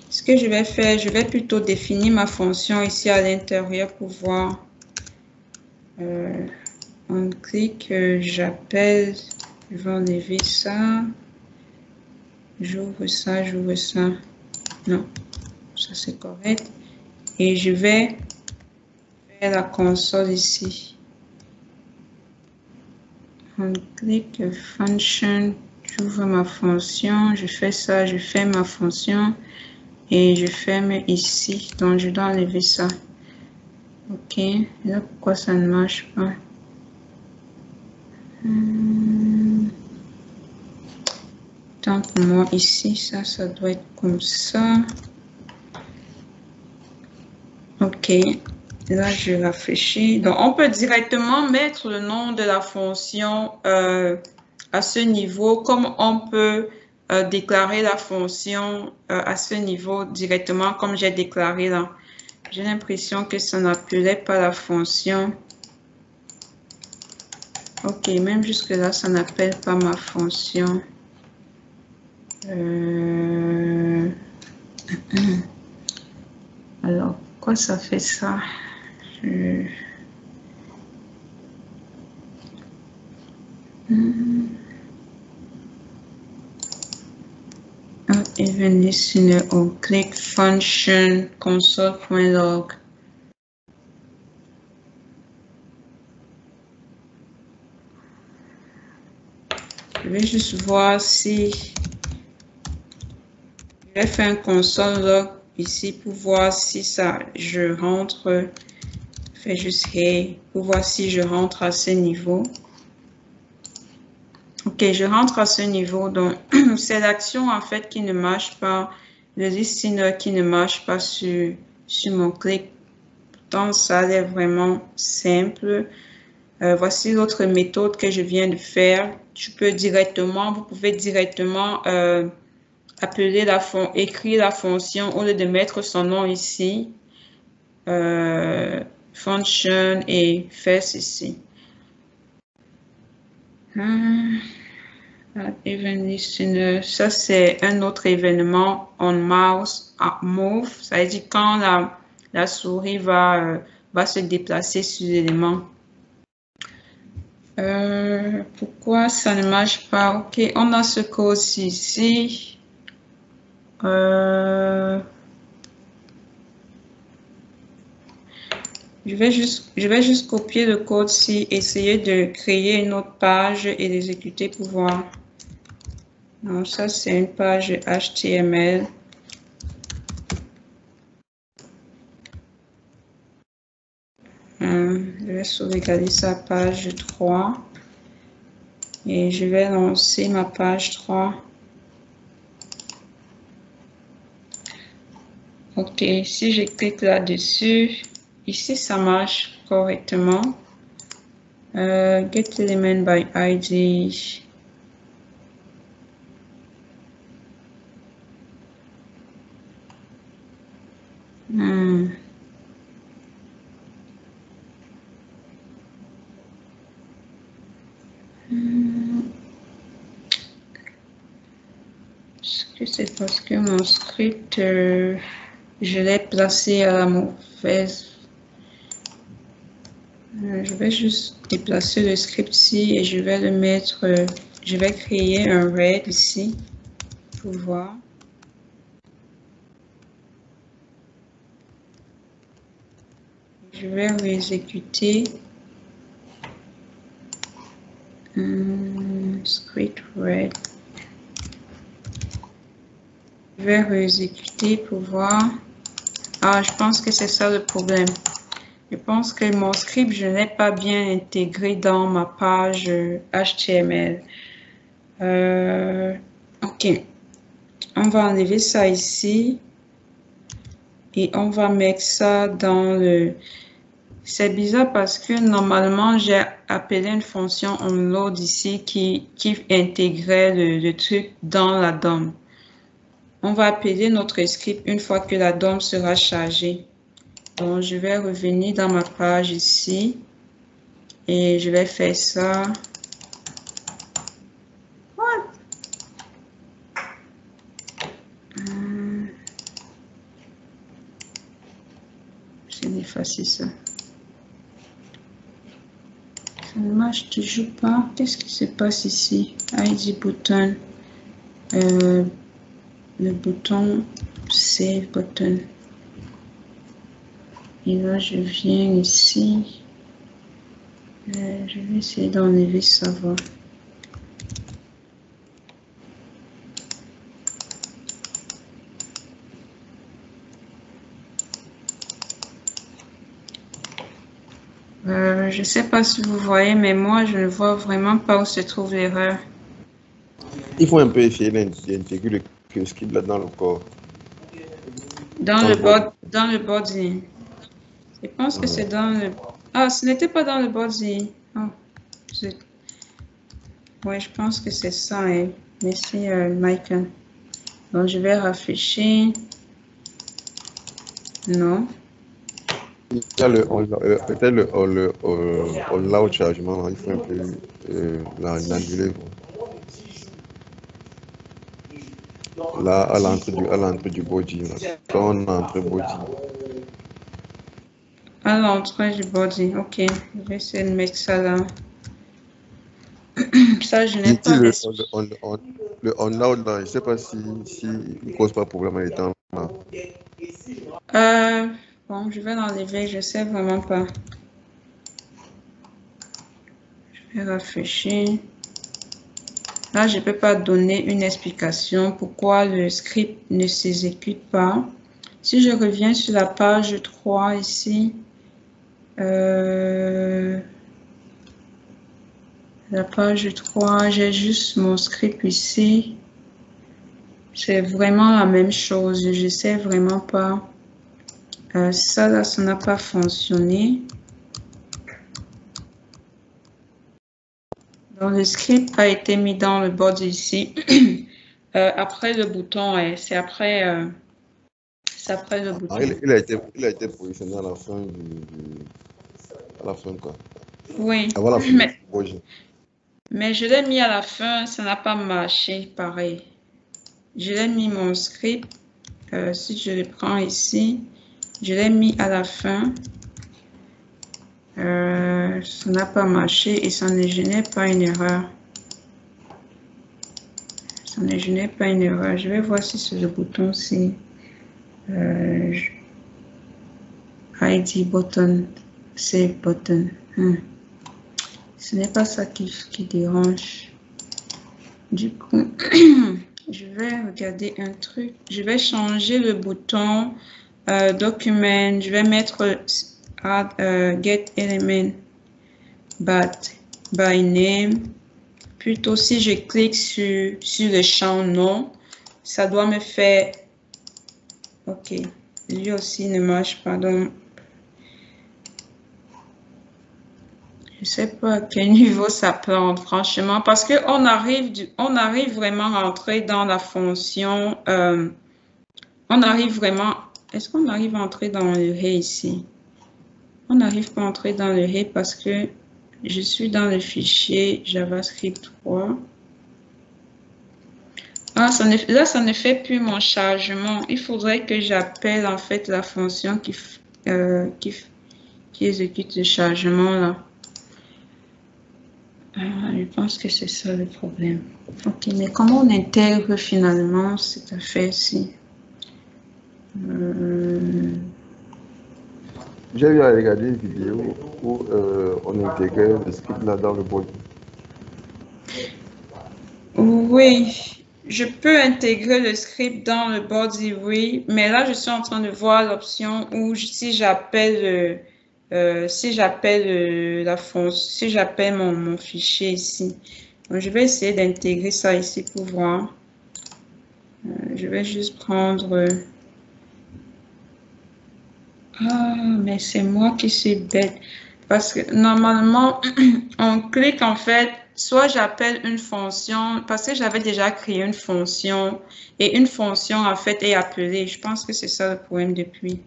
Ce que je vais faire, je vais plutôt définir ma fonction ici à l'intérieur pour voir. On clique, j'appelle, je vais enlever ça. J'ouvre ça, j'ouvre ça. Non, ça c'est correct. Et je vais faire la console ici. On clique function, j'ouvre ma fonction, je fais ça, je fais ma fonction et je ferme ici. Donc je dois enlever ça. Ok, là pourquoi ça ne marche pas? Tant pour moi ici, ça doit être comme ça. Ok, là je rafraîchis. Donc on peut directement mettre le nom de la fonction à ce niveau, comme on peut déclarer la fonction à ce niveau directement comme j'ai déclaré là. J'ai l'impression que ça n'appelait pas la fonction. Ok, même jusque là, ça n'appelle pas ma fonction. Alors, pourquoi ça fait ça? Event listener, on clique function console.log. Je vais juste voir si je vais faire un console log ici pour voir si ça, je rentre, je fais juste hey pour voir si je rentre à ce niveau. Ok, je rentre à ce niveau, donc c'est l'action en fait qui ne marche pas, le listener qui ne marche pas sur mon clic. Pourtant, ça a l'air vraiment simple. Voici l'autre méthode que je viens de faire. Vous pouvez directement appeler écrire la fonction au lieu de mettre son nom ici. Function et faire ceci. Event listener, ça c'est un autre événement on mouse move. Ça veut dire quand la souris va se déplacer sur l'élément. Pourquoi ça ne marche pas? Ok, on a ce code ici. Je vais juste copier le code ci, essayer de créer une autre page et l'exécuter pour voir. Donc ça c'est une page HTML. Je vais sauvegarder sa page 3. Et je vais lancer ma page 3. Ok, si je clique là-dessus, ici ça marche correctement. Get element by ID. Est-ce que c'est parce que mon script, je l'ai placé à la mauvaise. Je vais juste déplacer le script ici et je vais le mettre, je vais créer un red ici pour voir. Je vais réexécuter. Script red. Je vais réexécuter pour voir. Ah, je pense que c'est ça le problème. Je pense que mon script, je n'ai pas bien intégré dans ma page HTML. Ok. On va enlever ça ici. Et on va mettre ça dans le... C'est bizarre parce que normalement, j'ai appelé une fonction onload ici qui intégrait le truc dans la DOM. On va appeler notre script une fois que la DOM sera chargée. Donc, je vais revenir dans ma page ici et je vais faire ça. What? Je vais effacer ça. Ça ne marche toujours pas. Qu'est-ce qui se passe ici? ID button. Le bouton Save button. Et là, je viens ici. Je vais essayer d'enlever ça. Va. Je ne sais pas si vous voyez, mais moi, je ne vois vraiment pas où se trouve l'erreur. Il faut un peu essayer d'intégrer le script là dans le corps. Dans le body. Je pense que c'est dans le... Ah, ce n'était pas dans le body. Oh, oui, je pense que c'est ça. Hein. Merci, Michael. Donc, je vais rafraîchir. Non. Il y a peut-être le all-out chargement, il faut un peu l'annuler. Là, à l'entrée du body, là. Quand on entre body. À l'entrée du body, ok. Je vais essayer de mettre ça là. Ça, je n'ai pas... Le on-out, là, je ne sais pas si il pose pas problème à l'étant là. Bon, je vais l'enlever, je ne sais vraiment pas. Je vais rafraîchir. Là, je ne peux pas donner une explication pourquoi le script ne s'exécute pas. Si je reviens sur la page 3 ici, la page 3, j'ai juste mon script ici. C'est vraiment la même chose. Je ne sais vraiment pas. Ça, là, ça n'a pas fonctionné. Donc, le script a été mis dans le body ici. Après le bouton, c'est après le bouton. Ah, il a été positionné à la fin à la fin, quoi. Oui, avant la fin mais je l'ai mis à la fin, ça n'a pas marché pareil. Je l'ai mis mon script, si je le prends ici, je l'ai mis à la fin. Ça n'a pas marché et ça ne génère pas une erreur. Ça ne génère pas une erreur. Je vais voir si c'est le bouton, c'est ID button, Save button. Ce n'est pas ça qui dérange. Du coup, je vais regarder un truc. Je vais changer le bouton document. Je vais mettre add, get element by name. plutôt si je clique sur le champ nom, ça doit me faire... Ok, lui aussi ne marche pas. Donc, je sais pas à quel niveau ça prend, franchement, parce que on arrive vraiment à entrer dans la fonction. On arrive vraiment. Est-ce qu'on arrive à entrer dans le array ici? On n'arrive pas à entrer dans le array parce que je suis dans le fichier JavaScript 3. Ah, là, ça ne fait plus mon chargement. Il faudrait que j'appelle en fait la fonction qui exécute le chargement là. Je pense que c'est ça le problème. Ok, mais comment on intègre finalement cette affaire-ci? J'ai eu à regarder une vidéo où on intégrait le script là dans le body. Oui, je peux intégrer le script dans le body, oui, mais là, je suis en train de voir l'option où si j'appelle la fonction, si j'appelle mon fichier ici. Donc, je vais essayer d'intégrer ça ici pour voir. Je vais juste prendre... Ah, mais c'est moi qui suis bête. Parce que normalement, on clique en fait, soit j'appelle une fonction, parce que j'avais déjà créé une fonction, et une fonction en fait est appelée. Je pense que c'est ça le problème depuis.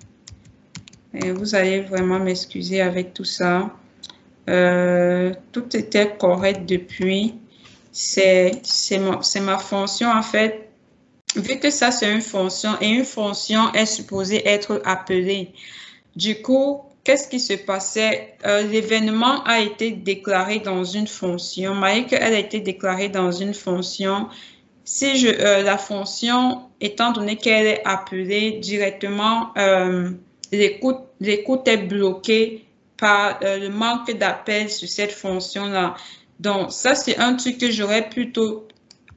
Et vous allez vraiment m'excuser avec tout ça. Tout était correct depuis. C'est ma fonction en fait. Vu que ça c'est une fonction, et une fonction est supposée être appelée. Du coup, qu'est-ce qui se passait? L'événement a été déclaré dans une fonction. Malgré qu'elle a été déclarée dans une fonction, si la fonction, étant donné qu'elle est appelée directement, l'écoute est bloquée par le manque d'appel sur cette fonction-là. Donc, ça, c'est un truc que j'aurais plutôt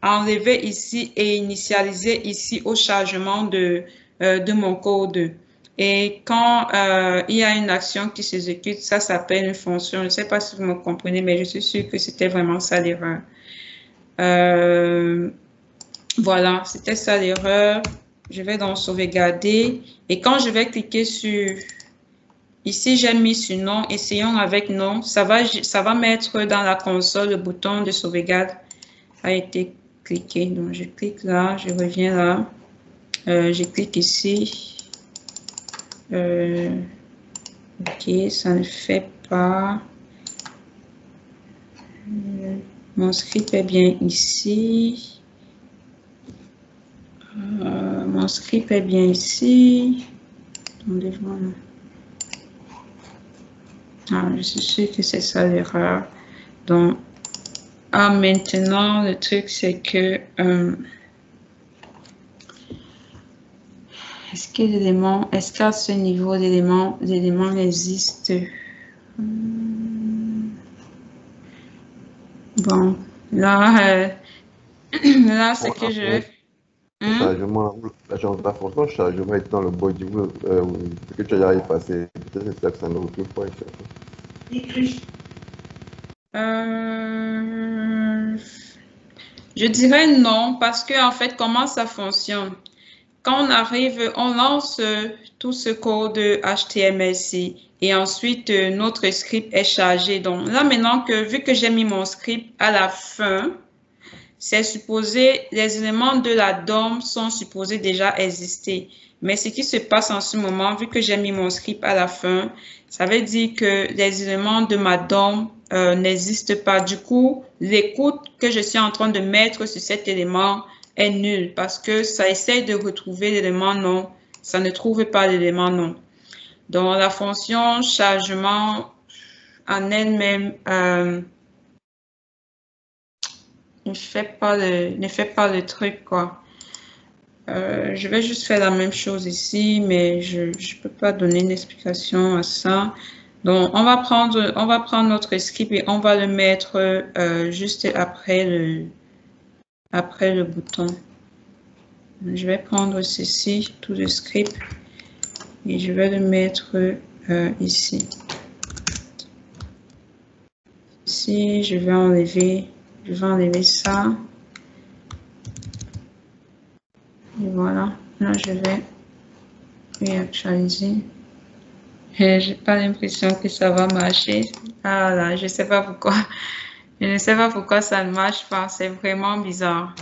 enlevé ici et initialisé ici au chargement de mon code. Et quand il y a une action qui s'exécute, ça s'appelle une fonction. Je ne sais pas si vous me comprenez, mais je suis sûre que c'était vraiment ça l'erreur. Voilà, c'était ça l'erreur. Je vais donc sauvegarder. Et quand je vais cliquer sur... Ici, j'ai mis sur non. Essayons avec non. Ça va mettre dans la console le bouton de sauvegarde a été cliqué. Donc, je clique là, je reviens là. Je clique ici. Ok, ça ne fait pas. Mon script est bien ici. Mon script est bien ici. Attendez-moi. Ah, je suis sûre que c'est ça l'erreur. Donc, maintenant, le truc, c'est que... est-ce qu'à ce niveau, l'élément existe? Bon, là, là, c'est que je... Chargement, la fonction chargement est dans le body que tu as passé. Peut-être que ça ne retrouve pas. Je dirais non, parce que en fait, comment ça fonctionne? Quand on arrive, on lance tout ce code HTML-ci et ensuite notre script est chargé. Donc là maintenant vu que j'ai mis mon script à la fin, c'est supposé, les éléments de la DOM sont supposés déjà exister. Mais ce qui se passe en ce moment, vu que j'ai mis mon script à la fin, ça veut dire que les éléments de ma DOM n'existent pas. Du coup, l'écoute que je suis en train de mettre sur cet élément est nulle parce que ça essaie de retrouver l'élément non. Ça ne trouve pas l'élément non. Donc, la fonction chargement en elle-même ne fait pas le truc, quoi. Je vais juste faire la même chose ici, mais je ne peux pas donner une explication à ça. Donc, on va prendre notre script et on va le mettre juste après le bouton. Je vais prendre ceci, tout le script, et je vais le mettre ici. Ici, je vais enlever Je vais enlever ça. Et voilà. Là, je vais réactualiser. J'ai pas l'impression que ça va marcher. Ah là, je sais pas pourquoi. Je ne sais pas pourquoi ça ne marche pas. C'est vraiment bizarre.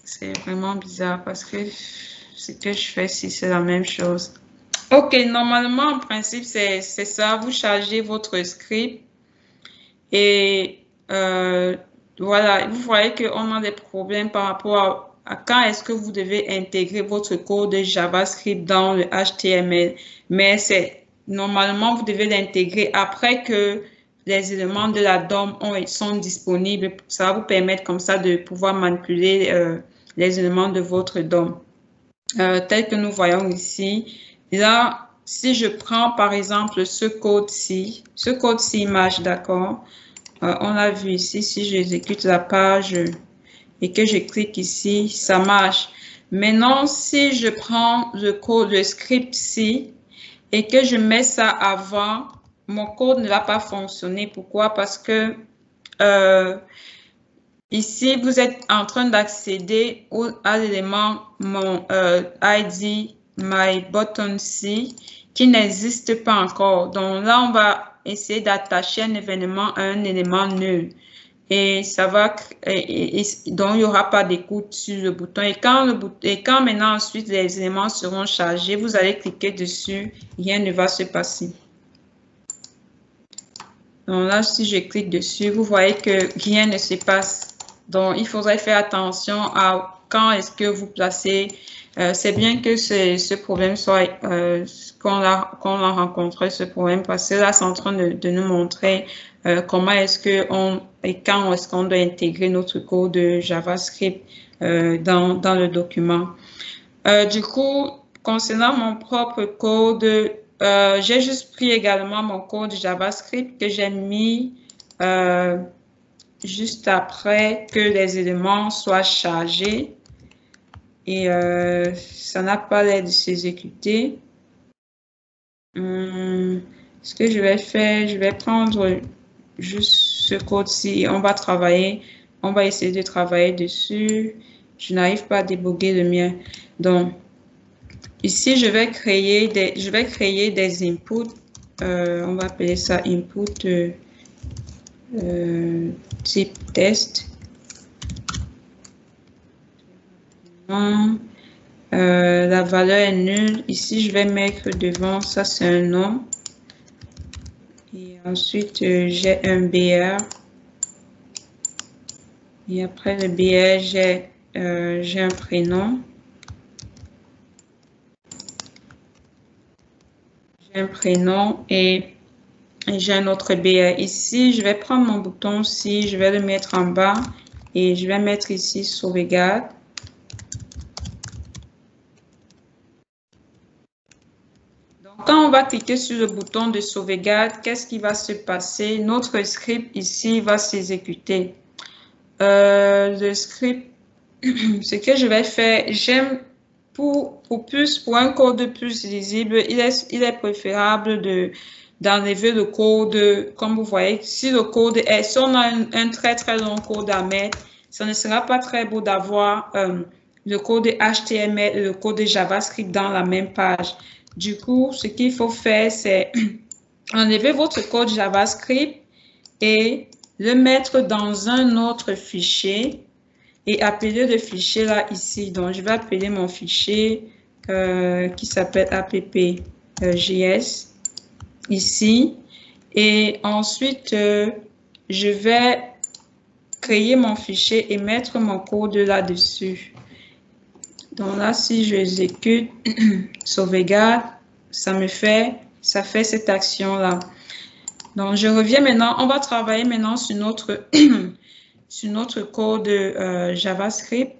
C'est vraiment bizarre parce que ce que je fais ici, c'est la même chose. Ok, normalement, en principe, c'est ça. Vous chargez votre script et voilà, vous voyez qu'on a des problèmes par rapport à quand est-ce que vous devez intégrer votre code de JavaScript dans le HTML. Mais c'est normalement, vous devez l'intégrer après que les éléments de la DOM sont disponibles. Ça va vous permettre comme ça de pouvoir manipuler les éléments de votre DOM. Tel que nous voyons ici. Là, si je prends par exemple ce code-ci marche, d'accord? On l'a vu ici, si j'exécute la page et que je clique ici, ça marche. Maintenant, si je prends le code, le script-ci et que je mets ça avant, mon code ne va pas fonctionner. Pourquoi? Parce que ici, vous êtes en train d'accéder à l'élément mon ID MyButtonC qui n'existe pas encore. Donc là, on va essayer d'attacher un événement à un élément nul. Et ça va, donc il n'y aura pas d'écoute sur le bouton. Et quand maintenant ensuite les éléments seront chargés, vous allez cliquer dessus, rien ne va se passer. Donc là, si je clique dessus, vous voyez que rien ne se passe. Donc, il faudrait faire attention à quand est-ce que vous placez. C'est bien que ce problème soit, qu'on a rencontré ce problème, parce que là, c'est en train de nous montrer comment est-ce que et quand est-ce qu'on doit intégrer notre code de JavaScript dans le document. Du coup, concernant mon propre code, j'ai juste pris également mon code JavaScript que j'ai mis juste après que les éléments soient chargés. Et ça n'a pas l'air de s'exécuter. Ce que je vais faire, je vais prendre juste ce code-ci et on va essayer de travailler dessus. Je n'arrive pas à déboguer le mien. Donc, ici, je vais créer des inputs. On va appeler ça input type test. La valeur est nulle. Ici, je vais mettre devant, ça c'est un nom. Et ensuite, j'ai un BR. Et après le BR, j'ai un prénom. J'ai un prénom et j'ai un autre BR. Ici, je vais prendre mon bouton-ci, je vais le mettre en bas et je vais mettre ici sauvegarde. Quand on va cliquer sur le bouton de sauvegarde, qu'est-ce qui va se passer? Notre script ici va s'exécuter. Le script, ce que je vais faire, j'aime pour un code plus lisible, il est préférable d'enlever le code. Comme vous voyez, si le code est, si on a un très très long code à mettre, ça ne sera pas très beau d'avoir le code HTML et le code JavaScript dans la même page. Du coup, ce qu'il faut faire, c'est enlever votre code JavaScript et le mettre dans un autre fichier et appeler le fichier là ici. Donc, je vais appeler mon fichier qui s'appelle app.js ici. Et ensuite, je vais créer mon fichier et mettre mon code là-dessus. Donc là, si je exécute sauvegarde, ça fait cette action-là. Donc, je reviens maintenant. On va travailler maintenant sur notre, sur notre code JavaScript.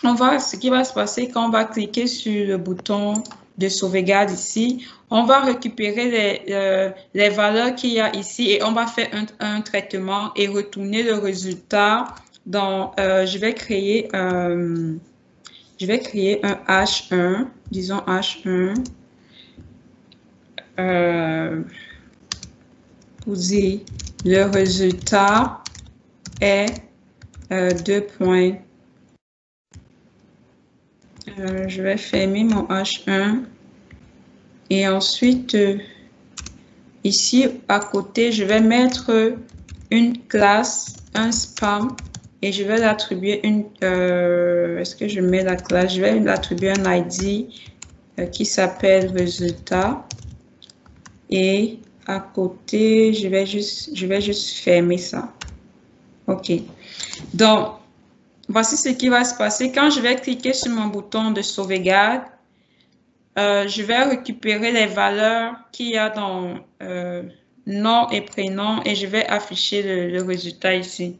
Ce qui va se passer quand on va cliquer sur le bouton de sauvegarde ici, on va récupérer les valeurs qu'il y a ici et on va faire un traitement et retourner le résultat dans, je vais créer un H1, disons H1, pour dire le résultat est 2 points. Je vais fermer mon H1 et ensuite ici à côté je vais mettre une classe, un spam et je vais l'attribuer une est-ce que je mets la classe, je vais l'attribuer un ID qui s'appelle résultat et à côté je vais juste fermer ça. OK, donc voici ce qui va se passer. Quand je vais cliquer sur mon bouton de sauvegarde, je vais récupérer les valeurs qu'il y a dans nom et prénom et je vais afficher le résultat ici.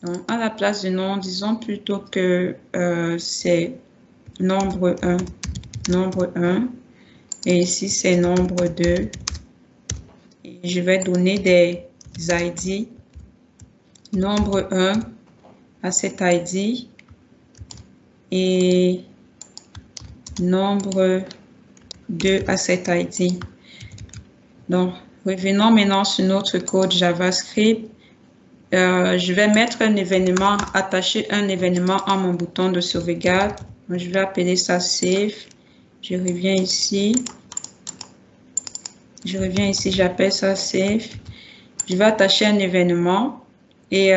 Donc, à la place du nom, disons plutôt que c'est nombre 1 et ici c'est nombre 2. Et je vais donner des ID. Nombre 1 à cet ID et nombre 2 à cet ID. Donc, revenons maintenant sur notre code JavaScript. Je vais mettre un événement, attacher un événement à mon bouton de sauvegarde. Donc, je vais appeler ça save. Je reviens ici. J'appelle ça save. Je vais attacher un événement. Et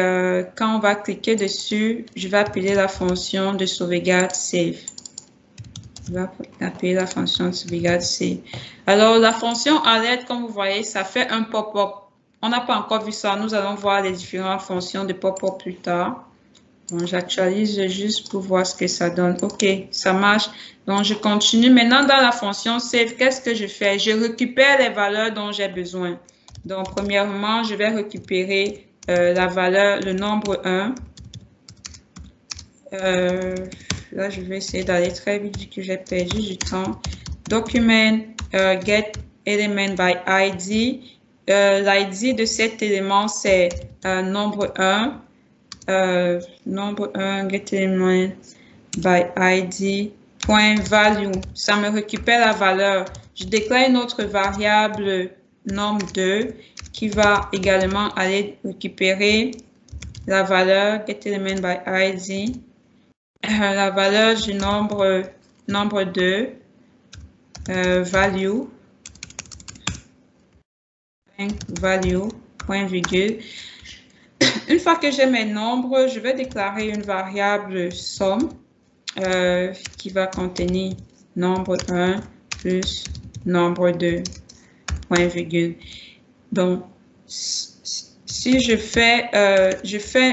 quand on va cliquer dessus, je vais appeler la fonction de sauvegarde save. Je vais appeler la fonction de sauvegarde save. Alors, la fonction alert, comme vous voyez, ça fait un pop-up. On n'a pas encore vu ça. Nous allons voir les différentes fonctions de pop-up plus tard. Donc, j'actualise juste pour voir ce que ça donne. OK, ça marche. Donc, je continue. Maintenant, dans la fonction save, qu'est-ce que je fais? Je récupère les valeurs dont j'ai besoin. Donc, premièrement, je vais récupérer la valeur, le nombre 1. Là, je vais essayer d'aller très vite vu que j'ai perdu du temps. Document get element by ID. L'ID de cet élément, c'est nombre 1. Nombre 1, get element by ID. Point value. Ça me récupère la valeur. Je déclare une autre variable nombre 2 qui va également aller récupérer la valeur get element by ID, la valeur du nombre 2, value, point virgule. Une fois que j'ai mes nombres, je vais déclarer une variable somme qui va contenir nombre 1 plus nombre 2, point virgule. Donc, si je fais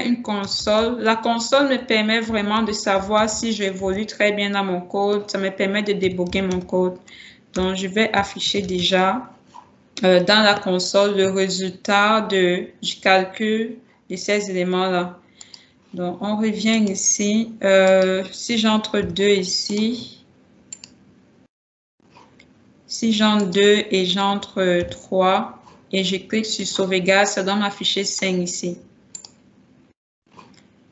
une console, la console me permet vraiment de savoir si j'évolue très bien dans mon code. Ça me permet de déboguer mon code. Donc, je vais afficher déjà dans la console le résultat du calcul de ces éléments-là. Donc, on revient ici. Si j'entre 2 ici, si j'entre 2 et j'entre 3, et je clique sur sauvegarde, ça doit m'afficher 5 ici.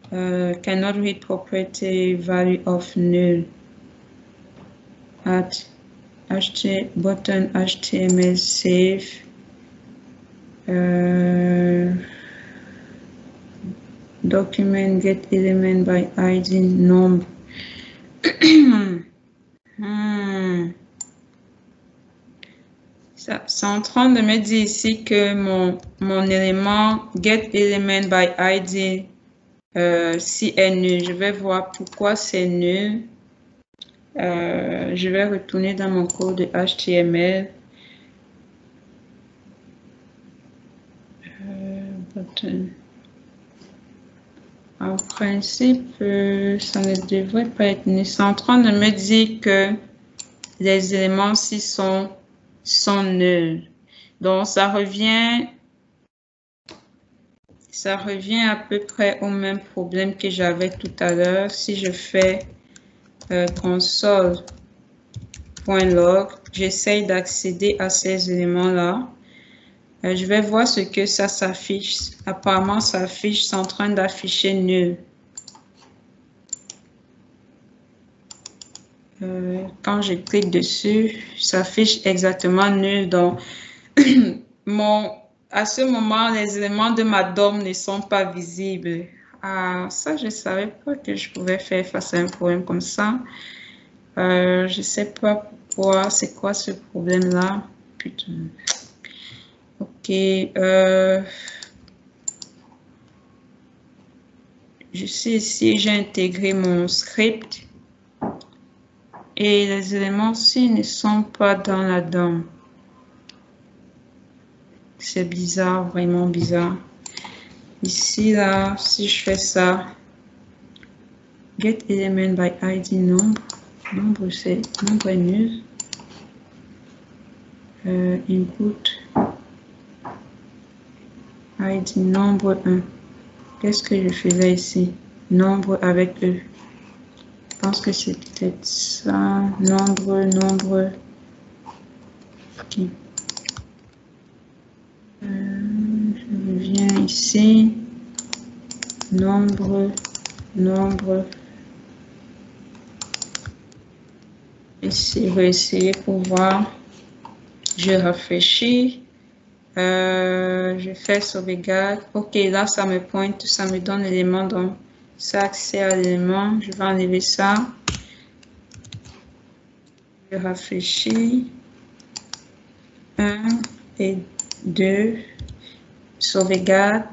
Cannot read property value of null at button HTML save. Document get element by ID number. C'est en train de me dire ici que mon élément get element by ID si est nul. Je vais voir pourquoi c'est nul. Je vais retourner dans mon code de HTML. En principe, ça ne devrait pas être nul. C'est en train de me dire que les éléments ci sont nuls. Donc, ça revient à peu près au même problème que j'avais tout à l'heure. Si je fais console.log, j'essaye d'accéder à ces éléments-là. Je vais voir ce que ça s'affiche. Apparemment, ça affiche, c'est en train d'afficher nul. Quand je clique dessus, ça affiche exactement nul. Donc, mon à ce moment, les éléments de ma DOM ne sont pas visibles. Ah, ça, je ne savais pas que je pouvais faire face à un problème comme ça. Je ne sais pas pourquoi, c'est quoi ce problème-là. Putain. Ok. Je sais ici, j'ai intégré mon script. Et les éléments-ci ne sont pas dans la DOM. C'est bizarre, vraiment bizarre. Ici, là, si je fais ça, get element by ID nombre. Nombre, c'est nombre est nul. Input. ID nombre 1. Qu'est-ce que je faisais ici? Nombre avec E. Je pense que c'est peut-être ça. Nombre. Okay. Je reviens ici. Nombre. Ici, je vais essayer pour voir. Je rafraîchis. Je fais sauvegarde. Ok, là, ça me pointe, ça me donne l'élément. Donc, ça accès à l'élément. Je vais enlever ça. Je rafraîchis. 1 et 2. Sauvegarde.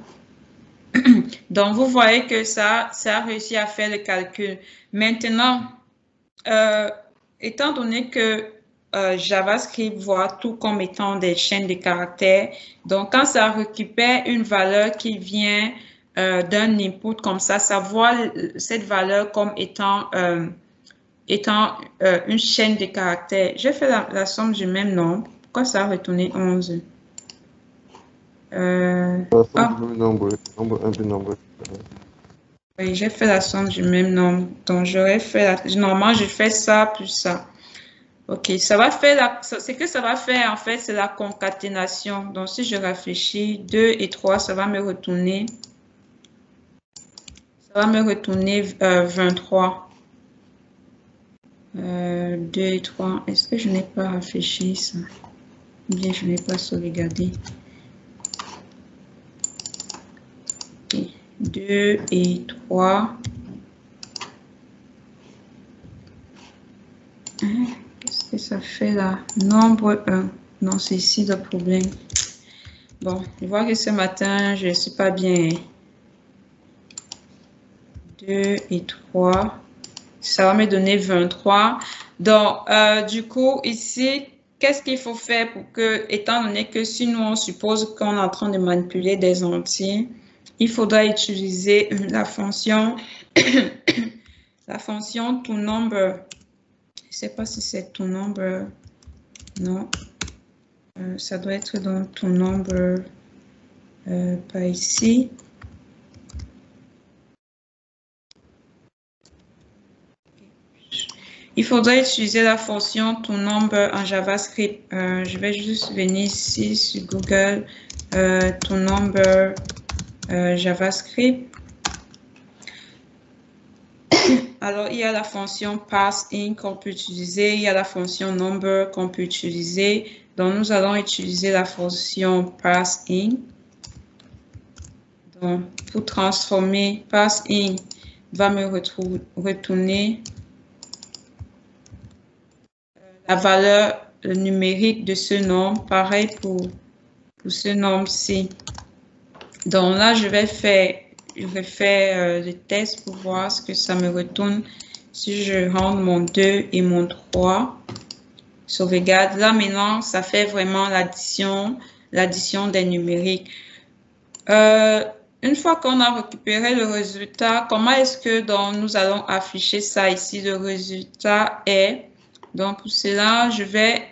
Donc, vous voyez que ça a réussi à faire le calcul. Maintenant, étant donné que JavaScript voit tout comme étant des chaînes de caractères, donc quand ça récupère une valeur qui vient d'un input comme ça voit cette valeur comme étant une chaîne de caractères. J'ai fait la somme du même nombre. Pourquoi ça a retourné 11? Oui, j'ai fait la somme du même nombre. Donc, j'aurais fait normalement, je fais ça plus ça. Ok, ça va faire ce que ça va faire en fait, c'est la concaténation. Donc, si je réfléchis, 2 et 3, ça va me retourner 23. 2 et 3. Est-ce que je n'ai pas réfléchi ça? Ou bien je n'ai pas sauvegardé. Okay. 2 et 3. Qu'est-ce que ça fait là? Nombre 1. Non, c'est ici le problème. Bon, je vois que ce matin, je ne suis pas bien. 2 et 3. Ça va me donner 23. Donc, du coup, ici, qu'est-ce qu'il faut faire pour que, étant donné que si nous, on suppose qu'on est en train de manipuler des entiers, il faudra utiliser la fonction, la fonction toNumber. Je ne sais pas si c'est toNumber. Non. Ça doit être dans toNumber. Pas ici. Il faudrait utiliser la fonction toNumber en JavaScript. Je vais juste venir ici sur Google, toNumber JavaScript. Alors, il y a la fonction parseIn qu'on peut utiliser, il y a la fonction number qu'on peut utiliser. Donc, nous allons utiliser la fonction parseIn. Donc, pour transformer, parseIn va me retourner la valeur numérique de ce nombre. Pareil pour ce nombre-ci. Donc là, je vais faire le test pour voir ce que ça me retourne si je rentre mon 2 et mon 3. Sauvegarde. Là, maintenant, ça fait vraiment l'addition des numériques. Une fois qu'on a récupéré le résultat, comment est-ce que nous allons afficher ça ici? Le résultat est... Donc, pour cela, je vais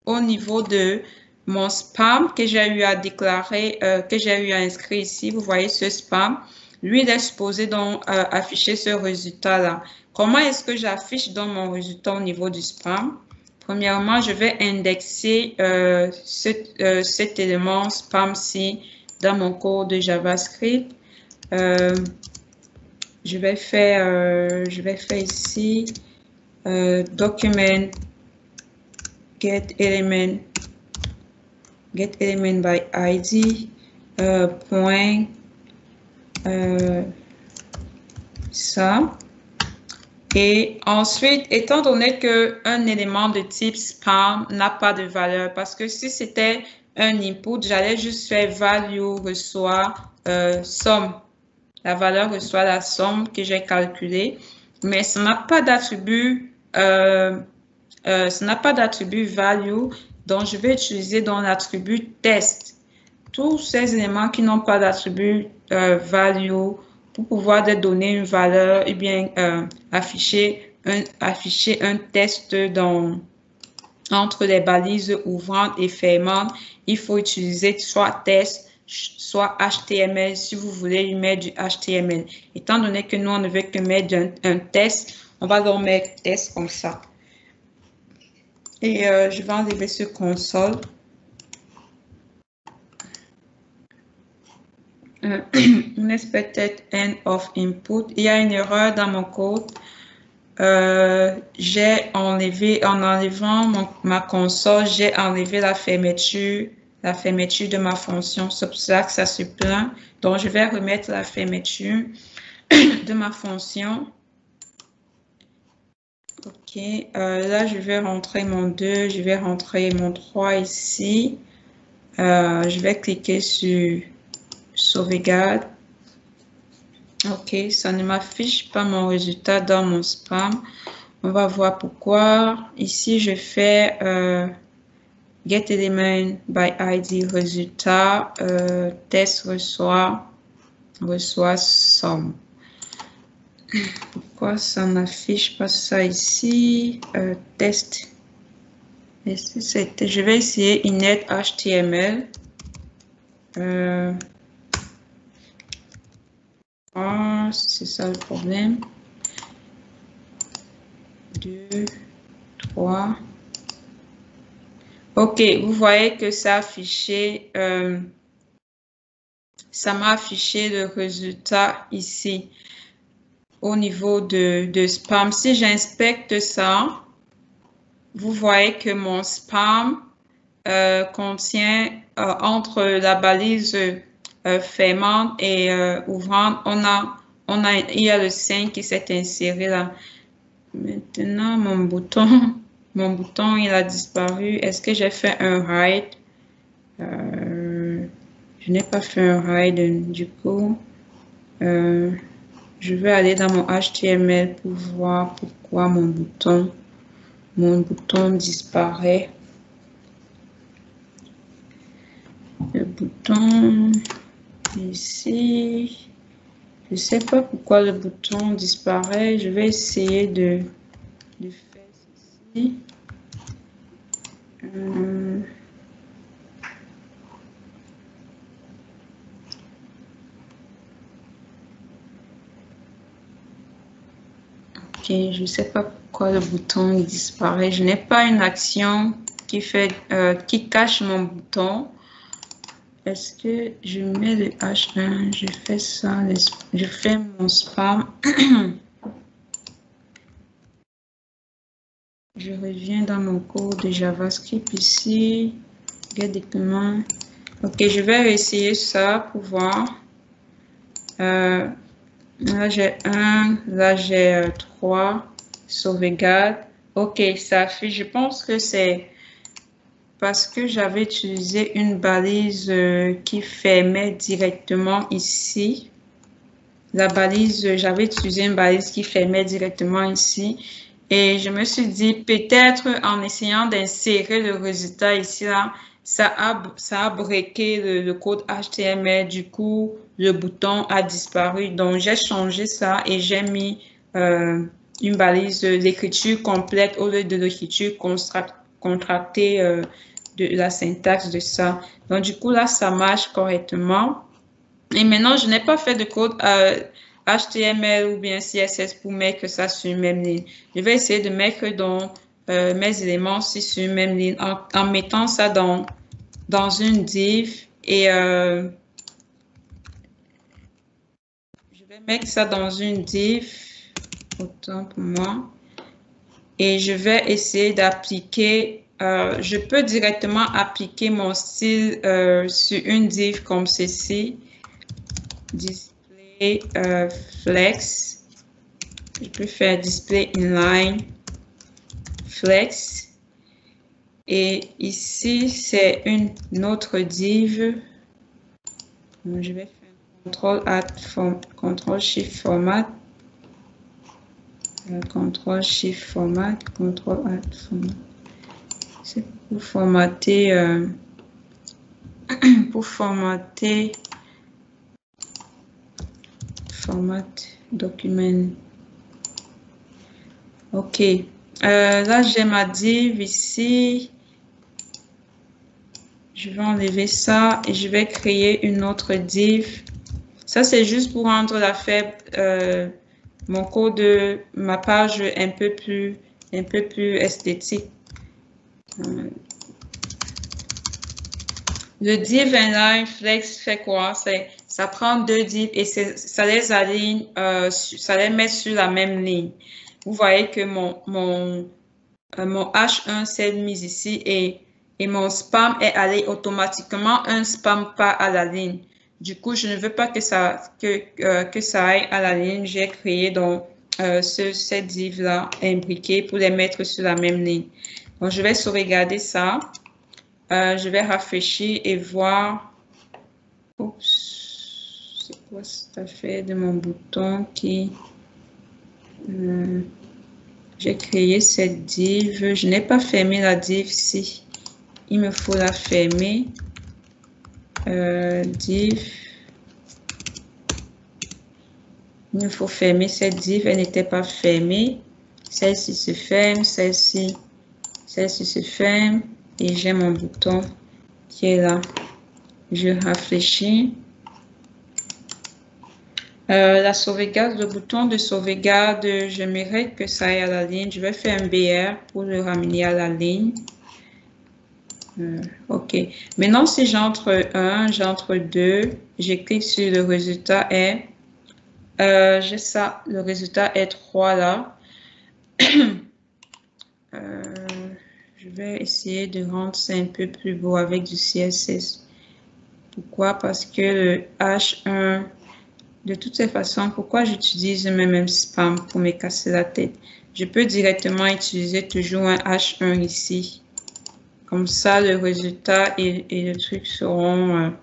au niveau de mon spam que j'ai eu à déclarer, que j'ai eu à inscrire ici. Vous voyez ce spam. Lui, il est supposé donc afficher ce résultat-là. Comment est-ce que j'affiche donc mon résultat au niveau du spam? Premièrement, je vais indexer cet élément spam-ci dans mon code de JavaScript. Je vais faire ici document get element getElementById point ça. Et ensuite, étant donné qu'un élément de type spam n'a pas de valeur, parce que si c'était un input, j'allais juste faire value reçoit somme. La valeur reçoit la somme que j'ai calculée, mais ça n'a pas d'attribut value, donc je vais utiliser dans l'attribut test. Tous ces éléments qui n'ont pas d'attribut value pour pouvoir donner une valeur et bien afficher un test entre les balises ouvrantes et fermantes, il faut utiliser soit test, soit HTML si vous voulez lui mettre du HTML. Étant donné que nous, on ne veut que mettre un test, on va donc mettre test comme ça. Et je vais enlever ce console. Unexpected end of input. Il y a une erreur dans mon code. J'ai enlevé, en enlevant ma console, j'ai enlevé la fermeture de ma fonction. C'est pour ça que ça se plaint. Donc, je vais remettre la fermeture de ma fonction. OK. Là, je vais rentrer mon 2, je vais rentrer mon 3 ici. Je vais cliquer sur sauvegarde. OK, ça ne m'affiche pas mon résultat dans mon spam. On va voir pourquoi. Ici, je fais getElementById résultat, test reçoit somme. Pourquoi ça n'affiche pas ça ici? Test. Je vais essayer init HTML. C'est ça le problème. 2, 3. OK, vous voyez que ça a affiché, ça m'a affiché le résultat ici au niveau de spam. Si j'inspecte ça, vous voyez que mon spam contient entre la balise fermante et ouvrante, il y a le 5 qui s'est inséré là. Maintenant, mon bouton, il a disparu. Est-ce que j'ai fait un hide? Je n'ai pas fait un hide, du coup. Je vais aller dans mon HTML pour voir pourquoi mon bouton disparaît. Le bouton ici, je ne sais pas pourquoi le bouton disparaît. Je vais essayer de faire ceci. Ok, je ne sais pas pourquoi le bouton disparaît. Je n'ai pas une action qui cache mon bouton. Est-ce que je mets le H1, je fais ça, je fais mon spam. Je reviens dans mon code de JavaScript ici. GetDocument. Ok, je vais essayer ça pour voir. Là, j'ai 1, là, j'ai 3. Sauvegarde. Ok, ça fait. Je pense que c'est parce que j'avais utilisé une balise qui fermait directement ici. La balise, j'avais utilisé une balise qui fermait directement ici. Et je me suis dit, peut-être en essayant d'insérer le résultat ici, là, ça a breaké le code HTML. Du coup, le bouton a disparu. Donc, j'ai changé ça et j'ai mis une balise d'écriture complète au lieu de l'écriture contractée de la syntaxe de ça. Donc, du coup, là, ça marche correctement. Et maintenant, je n'ai pas fait de code HTML ou bien CSS pour mettre ça sur une même ligne. Je vais essayer de mettre dans mes éléments aussi sur une même ligne en mettant ça dans une div et je vais mettre ça dans une div, autant pour moi, et je vais essayer d'appliquer je peux directement appliquer mon style sur une div comme ceci. Display flex. Je peux faire display inline flex. Et ici, c'est une autre div. Je vais faire CTRL Shift Format. CTRL Shift Format. CTRL Alt Format. C'est pour formater format document. OK. Là, j'ai ma div ici. Je vais enlever ça et je vais créer une autre div. Ça, c'est juste pour rendre mon code de ma page un peu plus esthétique. Le div inline flex fait quoi? Ça prend deux divs et ça les aligne, ça les met sur la même ligne. Vous voyez que mon H1 s'est mis ici et mon spam est allé automatiquement un spam pas à la ligne. Du coup, je ne veux pas que ça aille à la ligne. J'ai créé donc ces divs-là imbriqués pour les mettre sur la même ligne. Donc, je vais sauvegarder ça. Je vais rafraîchir et voir. Oups, c'est quoi cette affaire de mon bouton qui... j'ai créé cette div. Je n'ai pas fermé la div ici. Il me faut la fermer. Div. Il me faut fermer cette div. Elle n'était pas fermée. Celle-ci se ferme. Celle-ci se ferme. Et j'ai mon bouton qui est là. Je rafraîchis. La sauvegarde, le bouton de sauvegarde, j'aimerais que ça aille à la ligne. Je vais faire un BR pour le ramener à la ligne. OK. Maintenant, si j'entre 1, j'entre 2, je clique sur le résultat est. J'ai ça, le résultat est 3 là. Je vais essayer de rendre ça un peu plus beau avec du CSS. Pourquoi? Parce que le H1, de toutes ces façons, pourquoi j'utilise même spam pour me casser la tête? Je peux directement utiliser toujours un H1 ici. Comme ça, le résultat et le truc seront...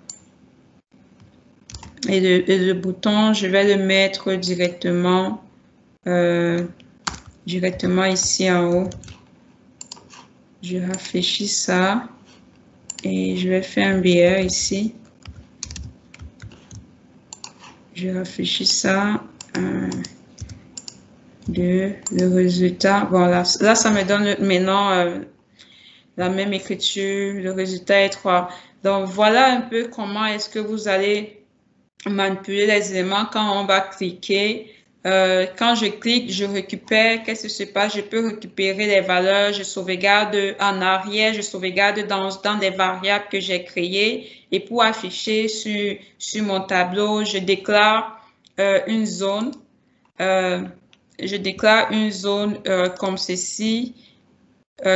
et le bouton, je vais le mettre directement ici en haut. Je rafraîchis ça et je vais faire un BR ici. Je rafraîchis ça. Le résultat. Bon, là, ça me donne maintenant la même écriture. Le résultat est 3. Donc, voilà un peu comment est-ce que vous allez manipuler les éléments quand on va cliquer. Quand je clique, je récupère. Qu'est-ce qui se passe? Je peux récupérer les valeurs. Je sauvegarde en arrière. Je sauvegarde dans des variables que j'ai créées. Et pour afficher sur mon tableau, je déclare une zone. Je déclare une zone comme ceci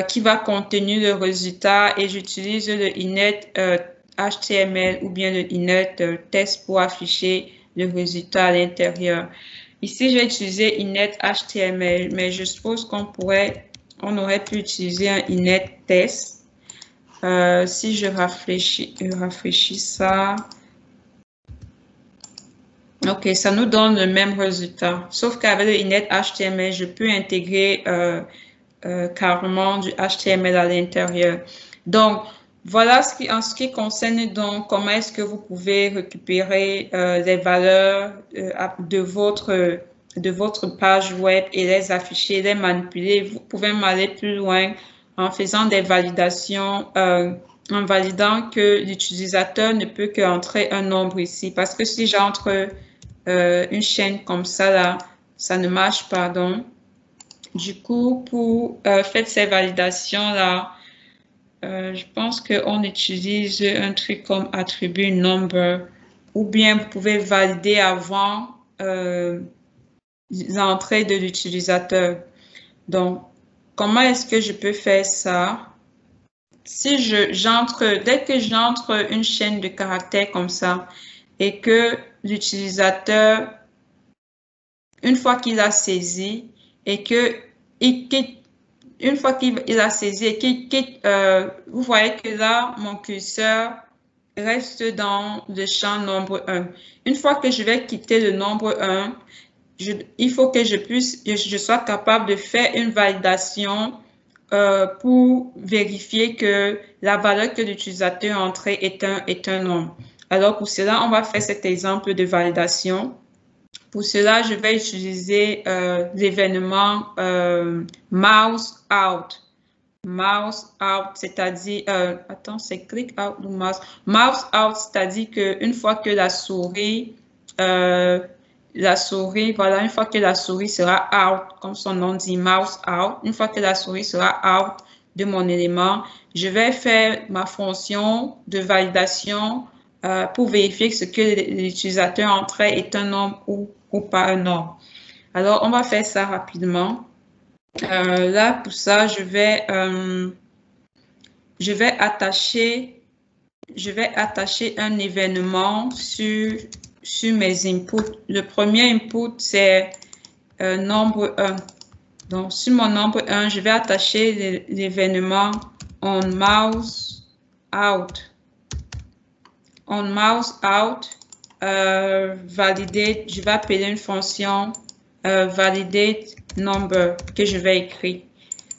qui va contenir le résultat et j'utilise le init HTML ou bien le init test pour afficher le résultat à l'intérieur. Ici, j'ai utilisé init HTML, mais je suppose qu'on aurait pu utiliser un init test. Si je rafraîchis ça, OK, ça nous donne le même résultat. Sauf qu'avec le init HTML, je peux intégrer carrément du HTML à l'intérieur. Donc, voilà en ce qui concerne donc comment est-ce que vous pouvez récupérer les valeurs de votre page web et les afficher, les manipuler. Vous pouvez aller plus loin en faisant des validations, en validant que l'utilisateur ne peut qu'entrer un nombre ici. Parce que si j'entre une chaîne comme ça, là, ça ne marche pas. Donc, du coup, pour faire ces validations-là, je pense qu'on utilise un truc comme attribut number ou bien vous pouvez valider avant l'entrée de l'utilisateur. Donc, comment est-ce que je peux faire ça? si dès que j'entre une chaîne de caractères comme ça et que l'utilisateur, une fois qu'il a saisi et que il quitte, une fois qu'il a saisi et qu'il quitte, vous voyez que là, mon curseur reste dans le champ nombre 1. Une fois que je vais quitter le nombre 1, il faut que je sois capable de faire une validation pour vérifier que la valeur que l'utilisateur a entrée est un nombre. Alors, pour cela, on va faire cet exemple de validation. Pour cela, je vais utiliser l'événement mouse out. Mouse out, c'est-à-dire, attends, c'est click out ou mouse. Mouse out, c'est-à-dire qu'une fois que la souris, voilà, une fois que la souris sera out, comme son nom dit, mouse out, une fois que la souris sera out de mon élément, je vais faire ma fonction de validation pour vérifier que ce que l'utilisateur entrait est un nombre ou pas un nombre. Alors, on va faire ça rapidement. Là, pour ça, je vais attacher un événement sur mes inputs. Le premier input, c'est nombre 1. Donc, sur mon nombre 1, je vais attacher l'événement onMouseOut. OnMouseOut, validate, je vais appeler une fonction validate number que je vais écrire.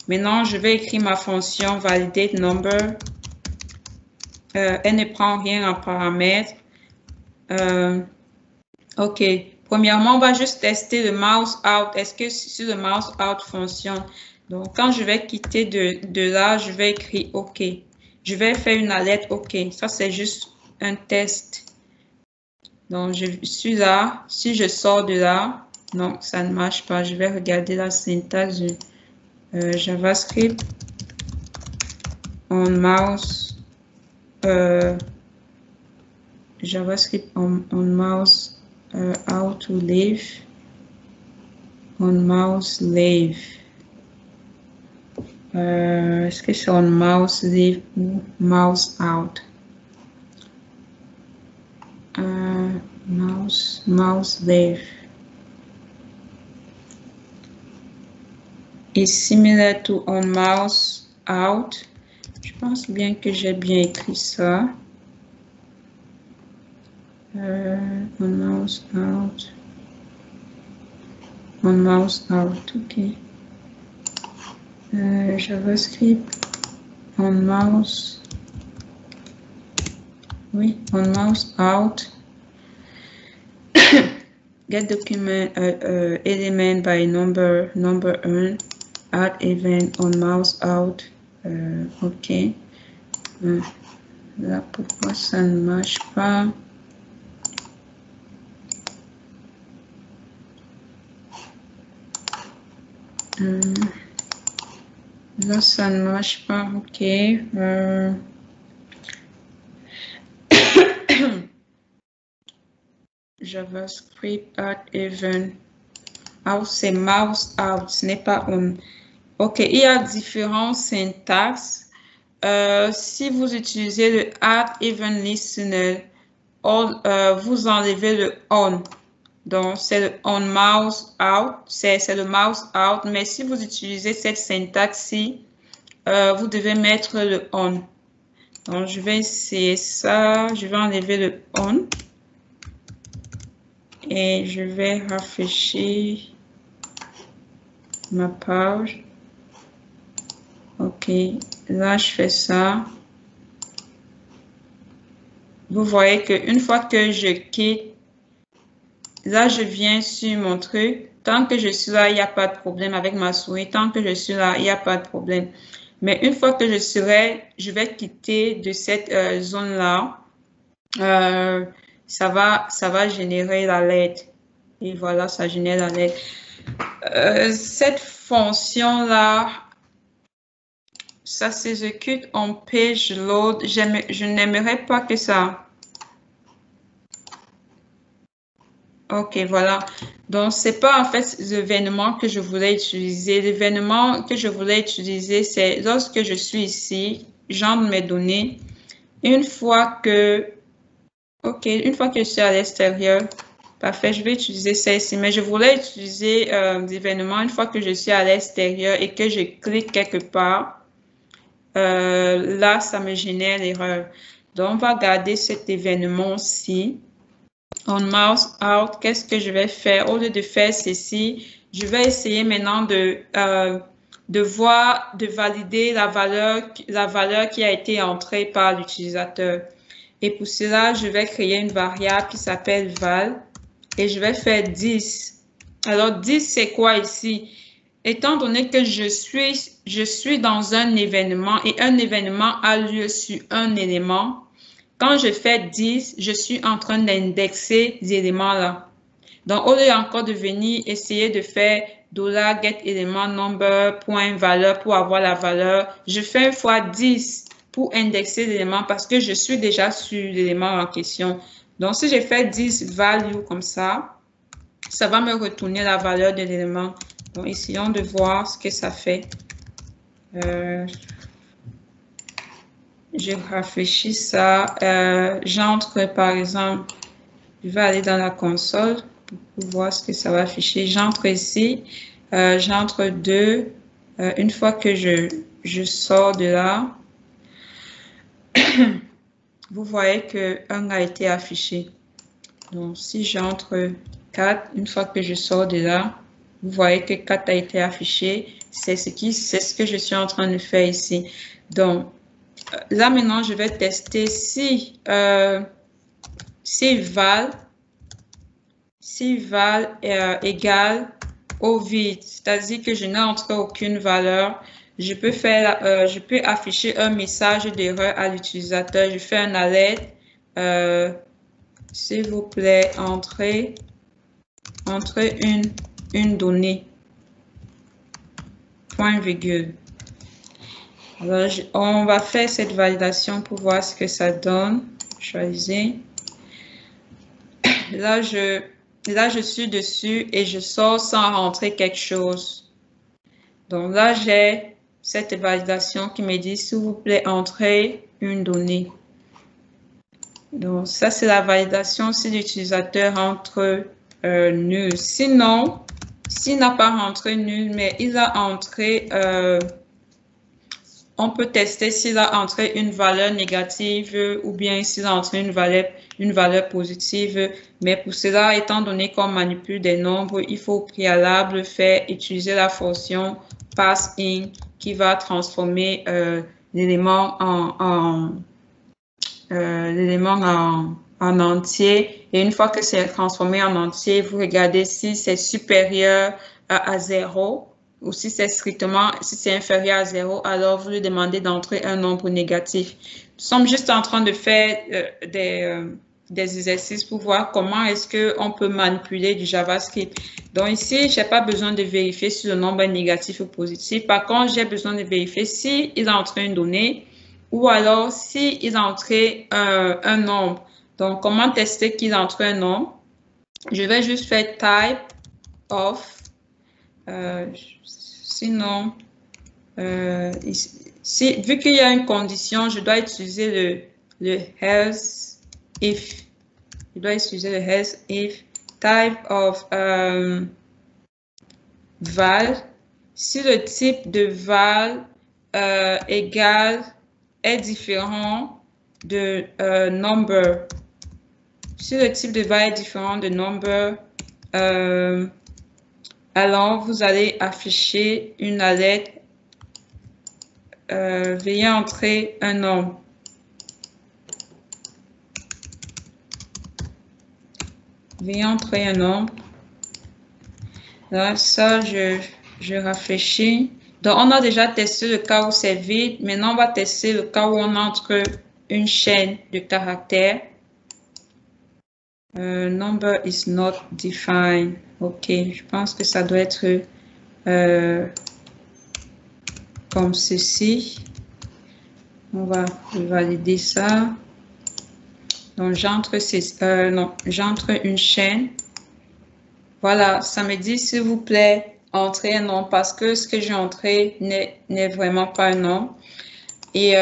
Maintenant, je vais écrire ma fonction validate number. Elle ne prend rien en paramètre. OK. Premièrement, on va juste tester le mouse out. Est-ce que si le mouse out fonctionne? Donc, quand je vais quitter de là, je vais écrire OK. Je vais faire une alerte OK. Ça, c'est juste un test. Donc, je suis là. Si je sors de là, non, ça ne marche pas. Je vais regarder la syntaxe du JavaScript. OnMouse. JavaScript OnMouse out ou leave. OnMouse leave. Est-ce que c'est OnMouse leave ou mouse out? Mouse leave. Is similar to onMouse out. Je pense bien que j'ai bien écrit ça. OnMouse out. OnMouse out, ok. JavaScript. OnMouse. Oui, OnMouse out. Get document element by number 1. Add event onMouse out. OK. Là, pourquoi ça ne marche pas? Là, ça ne marche pas. OK. JavaScript add event. Out, c'est mouse out, ce n'est pas on. OK, il y a différents syntaxes. Si vous utilisez le add event listener, vous enlevez le on. Donc, c'est le on mouse out, c'est le mouse out. Mais si vous utilisez cette syntaxe-ci, vous devez mettre le on. Donc, je vais essayer ça. Je vais enlever le on. Et je vais rafraîchir ma page. OK. Là, je fais ça. Vous voyez qu'une fois que je quitte, là, je viens sur mon truc. Tant que je suis là, il n'y a pas de problème avec ma souris. Tant que je suis là, il n'y a pas de problème. Mais une fois que je vais quitter de cette zone-là, ça va générer l'alerte. Et voilà, ça génère l'alerte. Cette fonction-là, ça s'exécute en page load. Je n'aimerais pas que ça. OK, voilà. Donc, c'est pas en fait l'événement que je voulais utiliser. L'événement que je voulais utiliser, c'est lorsque je suis ici, j'entre mes données. Une fois que je suis à l'extérieur, parfait, je vais utiliser celle-ci, mais je voulais utiliser l'événement une fois que je suis à l'extérieur et que je clique quelque part. Là, ça me génère l'erreur. Donc, on va garder cet événement-ci. On mouse out, qu'est-ce que je vais faire? Au lieu de faire ceci, je vais essayer maintenant de valider la valeur qui a été entrée par l'utilisateur. Et pour cela, je vais créer une variable qui s'appelle val et je vais faire 10. Alors, 10, c'est quoi ici? Étant donné que je suis dans un événement et un événement a lieu sur un élément, quand je fais 10, je suis en train d'indexer ces éléments-là. Donc, au lieu encore de venir essayer de faire $getElementNumber, point valeur pour avoir la valeur, je fais une fois 10 pour indexer l'élément parce que je suis déjà sur l'élément en question. Donc, si j'ai fait 10 value comme ça va me retourner la valeur de l'élément. Donc, essayons de voir ce que ça fait. Je rafraîchis ça. J'entre, par exemple, je vais aller dans la console pour voir ce que ça va afficher. J'entre ici. J'entre 2. Une fois que je sors de là, vous voyez que 1 a été affiché. Donc, si j'entre 4, une fois que je sors de là, vous voyez que 4 a été affiché. C'est ce que je suis en train de faire ici. Donc, là, maintenant, je vais tester si val égale au vide, c'est-à-dire que je n'ai entré aucune valeur. Je peux afficher un message d'erreur à l'utilisateur. Je fais un alerte. S'il vous plaît, entrez une donnée. Point virgule. Alors, on va faire cette validation pour voir ce que ça donne. Choisir. Là, je suis dessus et je sors sans rentrer quelque chose. Donc là, j'ai cette validation qui me dit, s'il vous plaît, entrez une donnée. Donc, ça, c'est la validation si l'utilisateur entre nul. Sinon, s'il n'a pas rentré nul, mais il a entré, on peut tester s'il a entré une valeur négative ou bien s'il a entré une valeur positive. Mais pour cela, étant donné qu'on manipule des nombres, il faut au préalable utiliser la fonction passIn qui va transformer l'élément en entier. Et une fois que c'est transformé en entier, vous regardez si c'est supérieur à 0 ou si c'est inférieur à 0, alors vous lui demandez d'entrer un nombre négatif. Nous sommes juste en train de faire des exercices pour voir comment est-ce qu'on peut manipuler du JavaScript. Donc ici, je n'ai pas besoin de vérifier si le nombre est négatif ou positif. Par contre, j'ai besoin de vérifier s'il a entré une donnée ou alors s'il a entré un nombre. Donc, comment tester qu'il a entré un nombre? Je vais juste faire type of. Sinon, vu qu'il y a une condition, je dois utiliser le else if. Je dois utiliser le else if type of val. Si le type de val est différent de number. Si le type de val est différent de number, alors vous allez afficher une alerte. Veuillez entrer un nombre. Veuillez entrer un nombre. Là, ça, je rafraîchis. Donc, on a déjà testé le cas où c'est vide. Maintenant, on va tester le cas où on entre une chaîne de caractères. Number is not defined. OK, je pense que ça doit être comme ceci. On va valider ça. Donc, j'entre une chaîne. Voilà, ça me dit, s'il vous plaît, entrez un nom parce que ce que j'ai entré n'est vraiment pas un nom. Et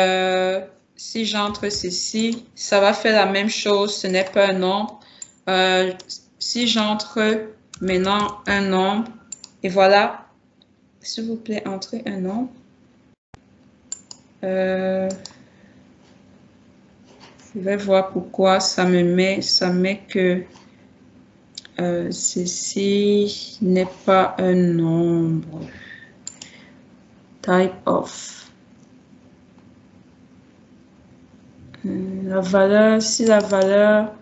si j'entre ceci, ça va faire la même chose, ce n'est pas un nombre. Si j'entre maintenant un nombre, et voilà, s'il vous plaît, entrez un nombre. Je vais voir pourquoi ça met que ceci n'est pas un nombre. Type of. La valeur, si la valeur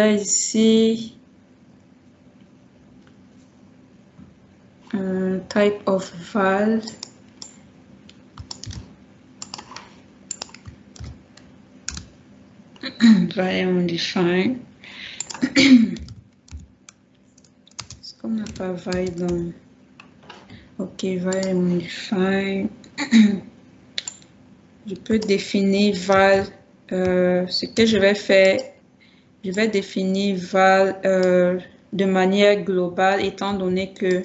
ici, type of val, val undefined. Est-ce qu'on n'a pas val dans... Ok, val undefined. Je peux définir val. Ce que je vais faire, je vais définir val de manière globale, étant donné que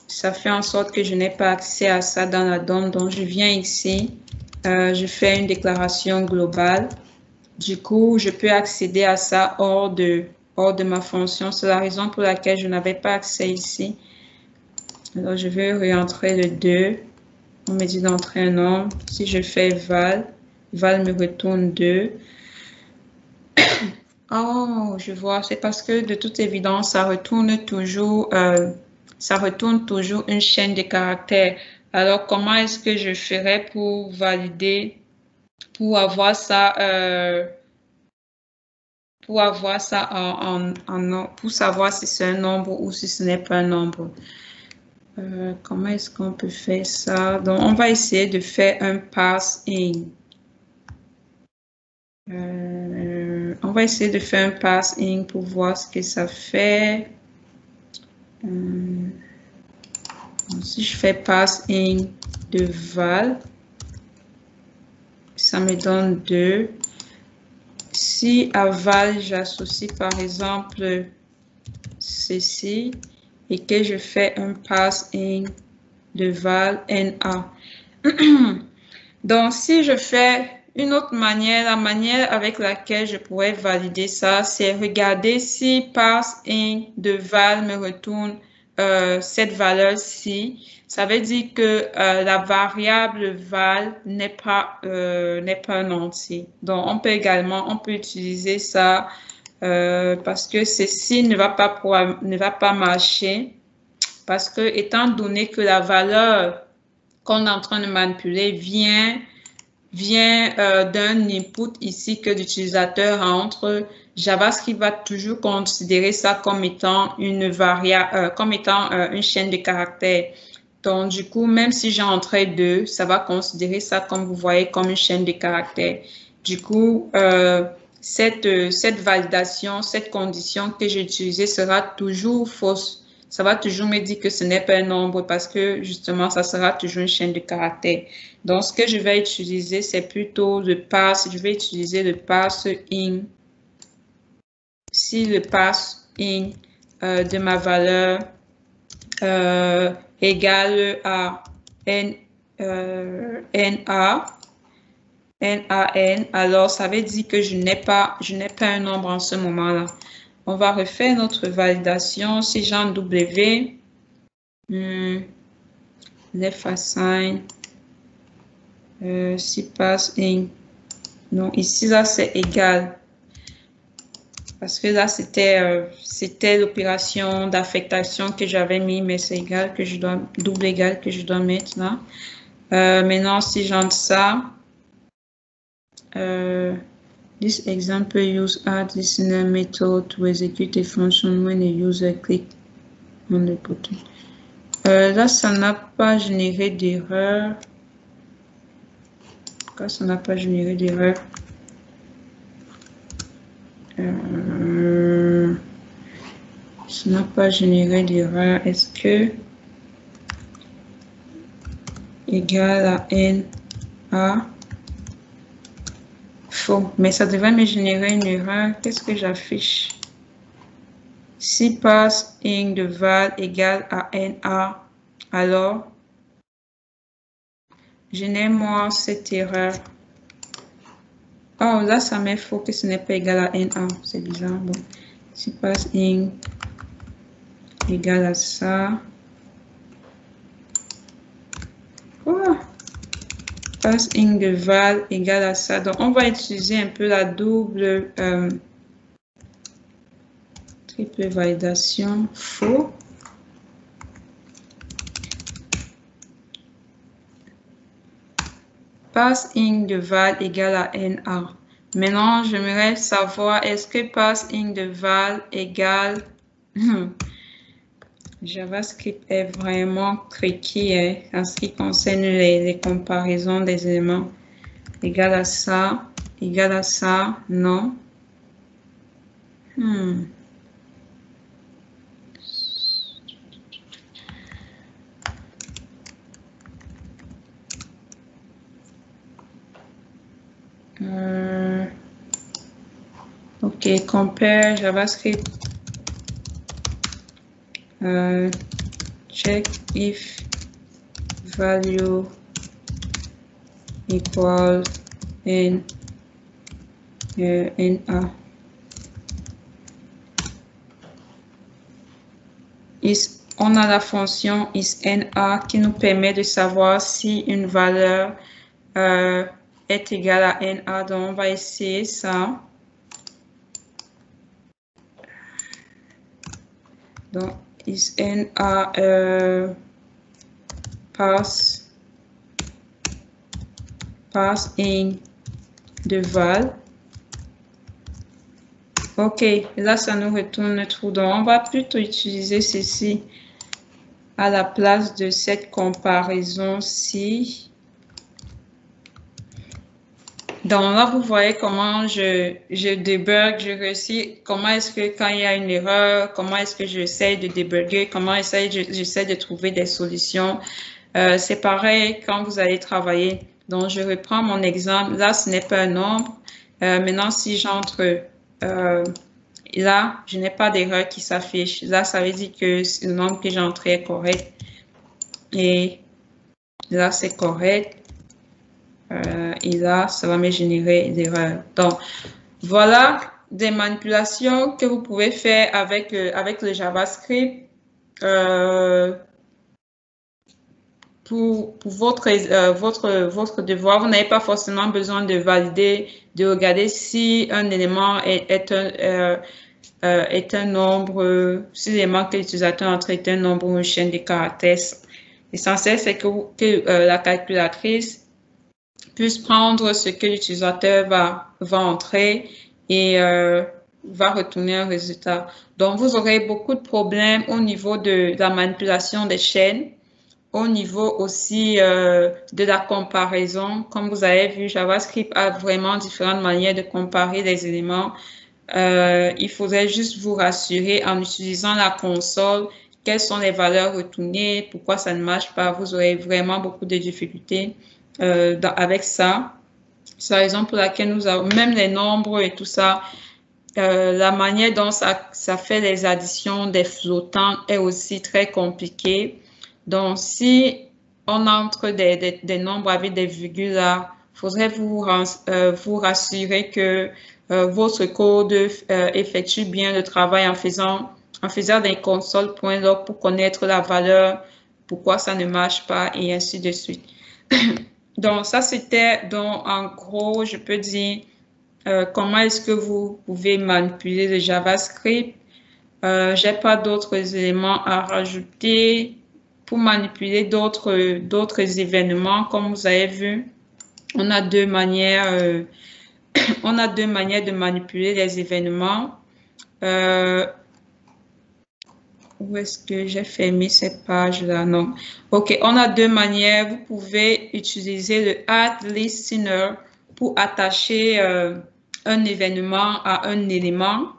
ça fait en sorte que je n'ai pas accès à ça dans la DOM. Donc, je viens ici, je fais une déclaration globale. Du coup, je peux accéder à ça hors de ma fonction. C'est la raison pour laquelle je n'avais pas accès ici. Alors, je vais réentrer le 2. On me dit d'entrer un nombre. Si je fais val, val me retourne 2. Oh, je vois. C'est parce que de toute évidence, ça retourne toujours une chaîne de caractères. Alors, comment est-ce que je ferais pour valider, pour avoir ça pour savoir si c'est un nombre ou si ce n'est pas un nombre? Comment est-ce qu'on peut faire ça? Donc, on va essayer de faire un pass-in. On va essayer de faire un pass-in pour voir ce que ça fait. Si je fais pass-in de val, ça me donne 2. Si à val, j'associe par exemple ceci et que je fais un pass-in de val NA. Donc, si je fais une autre manière, la manière avec laquelle je pourrais valider ça, c'est regarder si pass-in de val me retourne cette valeur-ci. Ça veut dire que la variable val n'est pas un entier. Donc, on peut utiliser ça parce que ceci ne va pas marcher. Parce que étant donné que la valeur qu'on est en train de manipuler vient d'un input ici que l'utilisateur entre, JavaScript va toujours considérer ça comme étant une variable, une chaîne de caractères. Donc, du coup, même si j'ai entré 2, ça va considérer ça, comme vous voyez, comme une chaîne de caractères. Du coup, cette validation, cette condition que j'ai utilisée sera toujours fausse. Ça va toujours me dire que ce n'est pas un nombre parce que justement, ça sera toujours une chaîne de caractères. Donc, ce que je vais utiliser, c'est plutôt le pass. Je vais utiliser le pass-in. Si le pass-in de ma valeur égale à NA, alors ça veut dire que je n'ai pas un nombre en ce moment-là. On va refaire notre validation. Si j'ai un W, left assign, si pass-in, non, ici, là, c'est égal. Parce que là, c'était l'opération d'affectation que j'avais mis, mais c'est égal que je dois, double égal que je dois mettre là. Maintenant, si j'entre ça, this example use add listener method to execute a function when a user click on the button. Là, ça n'a pas généré d'erreur. Pourquoi ça n'a pas généré d'erreur? Ça n'a pas généré d'erreur. Est-ce que égal à NA? Faux. Mais ça devrait me générer une erreur. Qu'est-ce que j'affiche? Si pass-in de val égale à NA, alors Je n'ai moi cette erreur. Oh, là, ça m'est faux que ce n'est pas égal à NA. C'est bizarre. Bon, si passing égal à ça. Quoi? Passing de val égal à ça. Donc, on va utiliser un peu la double triple validation. Faux. Passing de val égale à NA. Maintenant, j'aimerais savoir, est-ce que passing de val égale... JavaScript est vraiment tricky en ce qui concerne les comparaisons des éléments. Égal à ça, non. Ok, compare JavaScript. Check if value equal NA. On a la fonction isNA qui nous permet de savoir si une valeur est égale à NA. Donc, on va essayer ça. Donc, isNA passing de val. Ok, là, ça nous retourne true. Donc, on va plutôt utiliser ceci à la place de cette comparaison-ci. Donc là, vous voyez comment je débug, je réussis, comment est-ce que quand il y a une erreur, comment est-ce que j'essaie de débugger, comment j'essaie de trouver des solutions. C'est pareil quand vous allez travailler. Donc, je reprends mon exemple. Là, ce n'est pas un nombre. Maintenant, si j'entre là, je n'ai pas d'erreur qui s'affiche. Là, ça veut dire que le nombre que j'ai entré est correct. Et là, c'est correct. Et là, ça va me générer l'erreur. Donc, voilà des manipulations que vous pouvez faire avec le JavaScript pour votre devoir. Vous n'avez pas forcément besoin de valider, de regarder si un élément est un nombre, si l'élément que l'utilisateur entre est un nombre ou une chaîne de caractères. L'essentiel, c'est que la calculatrice puisse prendre ce que l'utilisateur va entrer et va retourner un résultat. Donc, vous aurez beaucoup de problèmes au niveau de la manipulation des chaînes, au niveau aussi de la comparaison. Comme vous avez vu, JavaScript a vraiment différentes manières de comparer les éléments. Il faudrait juste vous rassurer en utilisant la console, quelles sont les valeurs retournées, pourquoi ça ne marche pas. Vous aurez vraiment beaucoup de difficultés avec ça. C'est la raison pour laquelle nous avons, même les nombres et tout ça, la manière dont ça fait les additions des flottants est aussi très compliquée. Donc, si on entre des nombres avec des virgules là, il faudrait vous rassurer que votre code effectue bien le travail en faisant des console.log pour connaître la valeur, pourquoi ça ne marche pas et ainsi de suite. Donc, ça, c'était, donc, en gros, je peux dire comment est-ce que vous pouvez manipuler le JavaScript. J'ai pas d'autres éléments à rajouter. Pour manipuler d'autres événements, comme vous avez vu, on a deux manières de manipuler les événements. Où est-ce que j'ai fermé cette page-là? Non. OK, on a deux manières. Vous pouvez utiliser le add listener pour attacher un événement à un élément.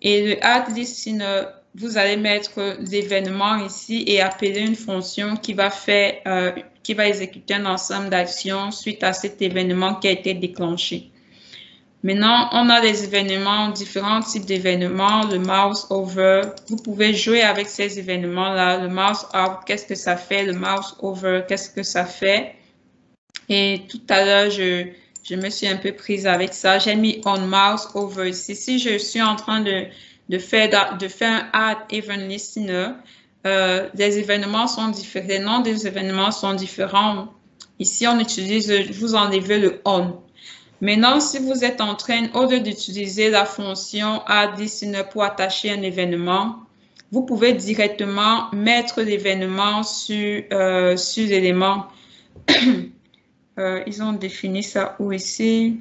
Et le add listener, vous allez mettre l'événement ici et appeler une fonction qui va exécuter un ensemble d'actions suite à cet événement qui a été déclenché. Maintenant, on a des événements, différents types d'événements, le mouse over. Vous pouvez jouer avec ces événements-là. Le mouse up, qu'est-ce que ça fait? Le mouse over, qu'est-ce que ça fait? Et tout à l'heure, je me suis un peu prise avec ça. J'ai mis on mouse over ici. Si je suis en train de faire un add event listener, les événements sont différents. Les noms des événements sont différents. Ici, on utilise, vous enlevez le on. Maintenant, si vous êtes en train, au lieu d'utiliser la fonction add listener pour attacher un événement, vous pouvez directement mettre l'événement sur l'élément. Ils ont défini ça où ici?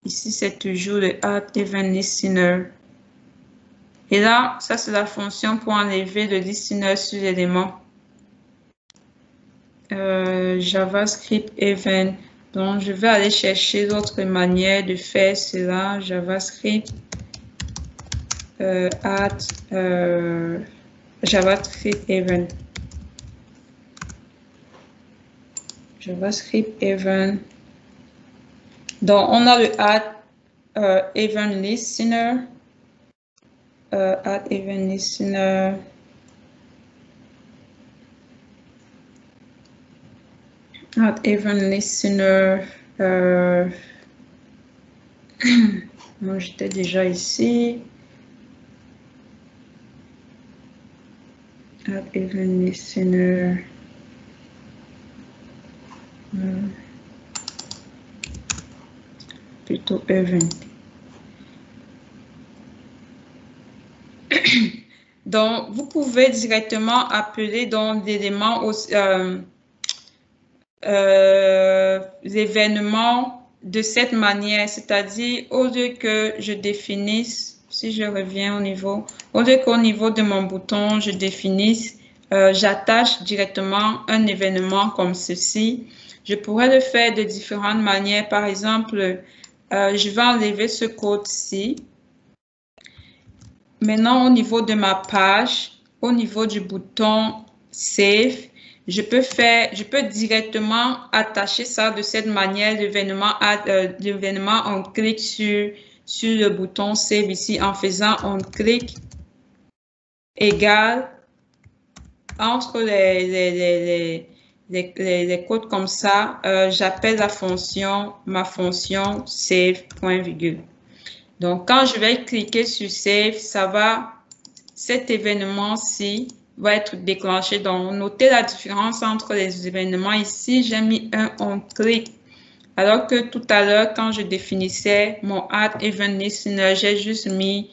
Ici, c'est toujours le add event listener. Et là, ça, c'est la fonction pour enlever le listener sur l'élément. JavaScript event. Donc, je vais aller chercher d'autres manières de faire cela. JavaScript add JavaScript event. JavaScript event. Donc, on a le add event listener. Add event listener. Add event listener. Moi, j'étais déjà ici. Add event listener. Plutôt event. Donc, vous pouvez directement appeler dans l'élément l'événement de cette manière, c'est-à-dire au lieu que je définisse, si je reviens au lieu qu'au niveau de mon bouton, je définisse, j'attache directement un événement comme ceci. Je pourrais le faire de différentes manières. Par exemple, je vais enlever ce code-ci. Maintenant, au niveau de ma page, au niveau du bouton Save, je peux directement attacher ça de cette manière, l'événement, on clique sur le bouton Save ici en faisant on clic égal entre les codes comme ça, j'appelle ma fonction save.virgule. Donc, quand je vais cliquer sur Save, cet événement-ci va être déclenché. Donc, notez la différence entre les événements. Ici, j'ai mis un on click. Alors que tout à l'heure, quand je définissais mon add event listener, j'ai juste mis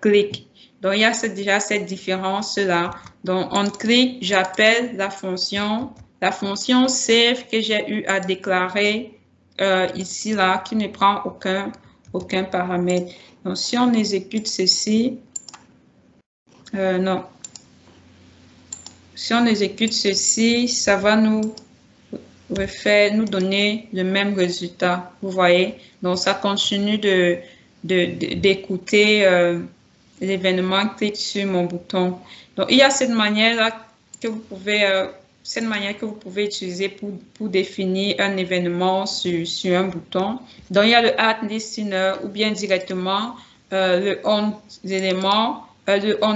click. Donc, il y a déjà cette différence-là. Donc, on click, j'appelle la fonction save que j'ai eu à déclarer ici, là, qui ne prend aucun paramètre. Donc, si on exécute ceci, non. Si on exécute ceci, ça va nous donner le même résultat. Vous voyez? Donc, ça continue d'écouter l'événement, clique sur mon bouton. Donc, il y a cette manière-là que vous pouvez utiliser pour définir un événement sur un bouton. Donc, il y a le add listener ou bien directement le on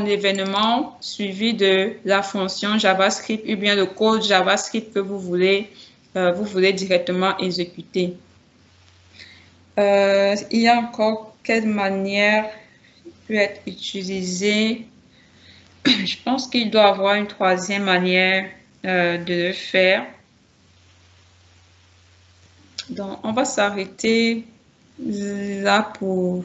événement suivi de la fonction JavaScript ou bien le code JavaScript que vous voulez directement exécuter. Il y a encore quelle manière peut être utilisée? Je pense qu'il doit y avoir une troisième manière de le faire. Donc, on va s'arrêter là pour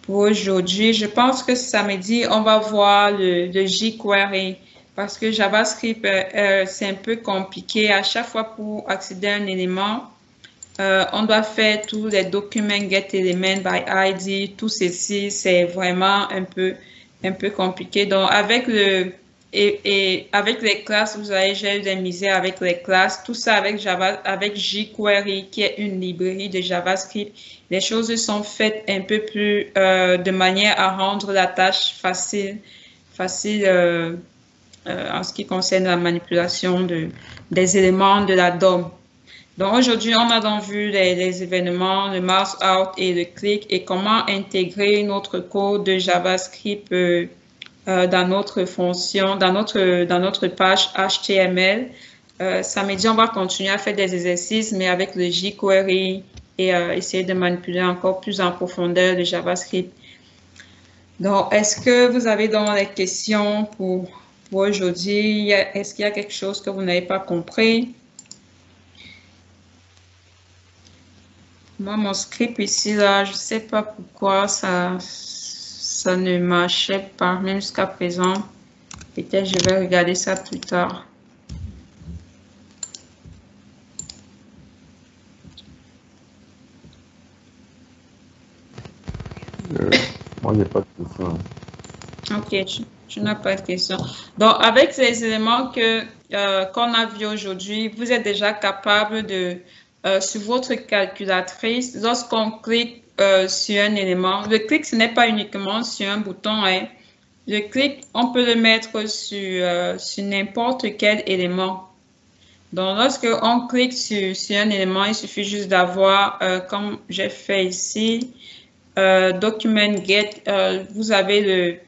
aujourd'hui. Je pense que samedi, on va voir le jQuery parce que JavaScript, c'est un peu compliqué. À chaque fois pour accéder à un élément, on doit faire tous les documents getElement by ID. Tout ceci, c'est vraiment un peu compliqué. Donc, avec les classes, vous avez j'ai eu des misères avec les classes. Tout ça avec jQuery, qui est une librairie de JavaScript. Les choses sont faites un peu plus de manière à rendre la tâche facile en ce qui concerne la manipulation des éléments de la DOM. Donc, aujourd'hui, on a donc vu les événements, le mouse out et le click et comment intégrer notre code de JavaScript dans notre fonction, dans notre page HTML samedi, on va continuer à faire des exercices, mais avec le jQuery et essayer de manipuler encore plus en profondeur le JavaScript. Donc, est-ce que vous avez donc des questions pour aujourd'hui? Est-ce qu'il y a quelque chose que vous n'avez pas compris? Moi, mon script ici, là, je ne sais pas pourquoi ça ne marchait pas, même jusqu'à présent. Peut-être je vais regarder ça plus tard. Moi, j'ai pas de question. Ok, tu n'as pas de question. Donc, avec ces éléments qu'on a vus aujourd'hui, vous êtes déjà capable de, sur votre calculatrice, lorsqu'on clique sur un élément, le clic, ce n'est pas uniquement sur un bouton, hein. Le clic, on peut le mettre sur n'importe quel élément. Donc, lorsque on clique sur un élément, il suffit juste d'avoir, comme j'ai fait ici, Document Get, vous avez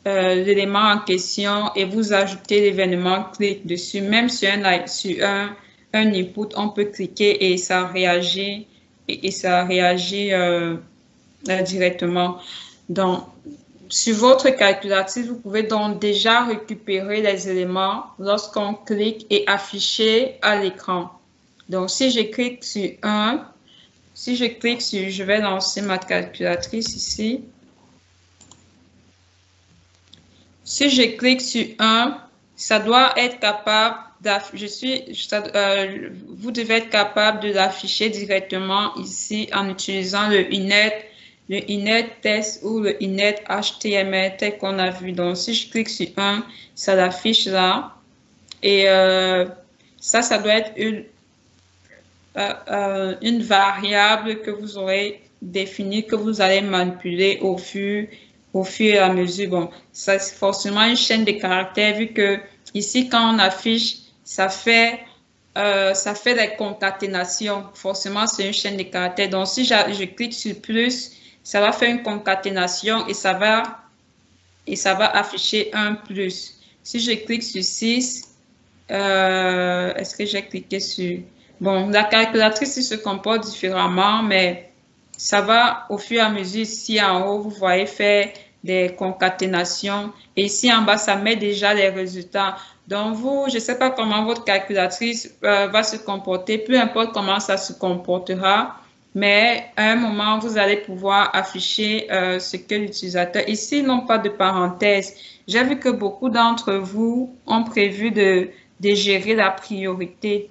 l'élément en question et vous ajoutez l'événement, clique dessus. Même sur un input, on peut cliquer et ça réagit directement. Donc, sur votre calculatrice, vous pouvez donc déjà récupérer les éléments lorsqu'on clique et afficher à l'écran. Donc, si je clique sur je vais lancer ma calculatrice ici. Si je clique sur 1, ça doit être capable vous devez être capable de l'afficher directement ici en utilisant le init test ou le init HTML tel qu'on a vu. Donc, si je clique sur 1, ça l'affiche là. Et ça doit être une variable que vous aurez définie, que vous allez manipuler au fur et à mesure. Bon, ça c'est forcément une chaîne de caractères vu que ici quand on affiche, ça fait des concaténations. Forcément, c'est une chaîne de caractères. Donc, si je clique sur plus, ça va faire une concaténation et ça va afficher un plus. Si je clique sur 6, est-ce que j'ai cliqué sur... Bon, la calculatrice se comporte différemment, mais ça va au fur et à mesure. Ici en haut, vous voyez faire des concaténations. Et ici en bas, ça met déjà les résultats. Donc vous, je ne sais pas comment votre calculatrice va se comporter, peu importe comment ça se comportera, mais à un moment, vous allez pouvoir afficher ce que l'utilisateur... Ici, non pas de parenthèse. J'ai vu que beaucoup d'entre vous ont prévu de gérer la priorité.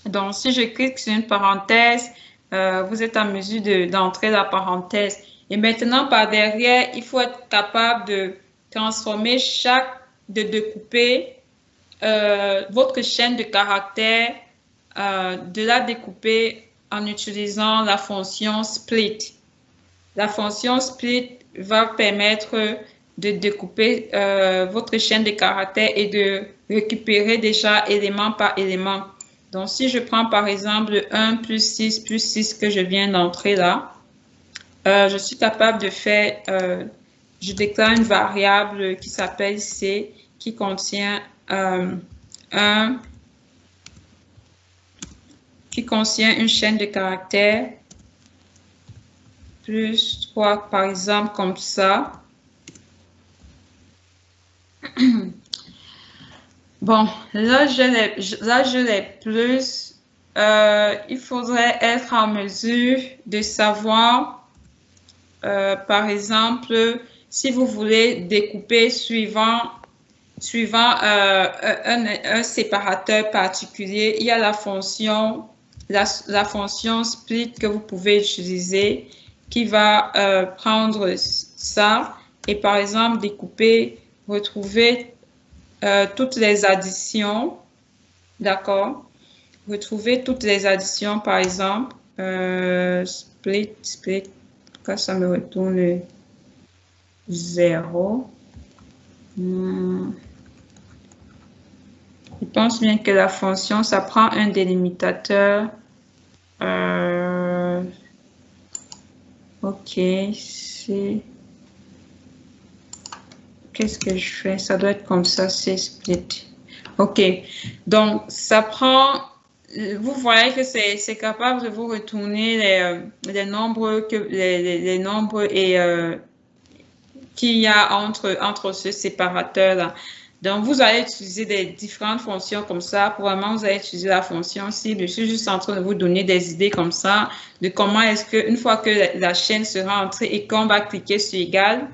Donc, si je clique sur une parenthèse, vous êtes en mesure d'entrer la parenthèse. Et maintenant, par derrière, il faut être capable de transformer de découper votre chaîne de caractères, de la découper en utilisant la fonction split. La fonction split va permettre de découper votre chaîne de caractères et de récupérer déjà élément par élément. Donc, si je prends par exemple 1 plus 6 plus 6 que je viens d'entrer là, je suis capable de faire, je déclare une variable qui s'appelle C, qui contient une chaîne de caractères, plus 3 par exemple comme ça. Bon, là, je l'ai plus. Il faudrait être en mesure de savoir, par exemple, si vous voulez découper suivant un séparateur particulier, il y a la fonction split que vous pouvez utiliser qui va prendre ça et par exemple découper, retrouver toutes les additions, d'accord? Retrouver toutes les additions, par exemple, split, quand ça me retourne 0. Je pense bien que la fonction, ça prend un délimitateur. Ok, c'est... Qu'est-ce que je fais? Ça doit être comme ça, c'est split. OK. Donc, ça prend... Vous voyez que c'est capable de vous retourner les nombres les nombres et qu'il y a entre ce séparateur-là. Donc, vous allez utiliser des différentes fonctions comme ça. Pour vraiment, vous allez utiliser la fonction cible. Je suis juste en train de vous donner des idées comme ça de comment est-ce que, une fois que la chaîne sera entrée et qu'on va cliquer sur égal,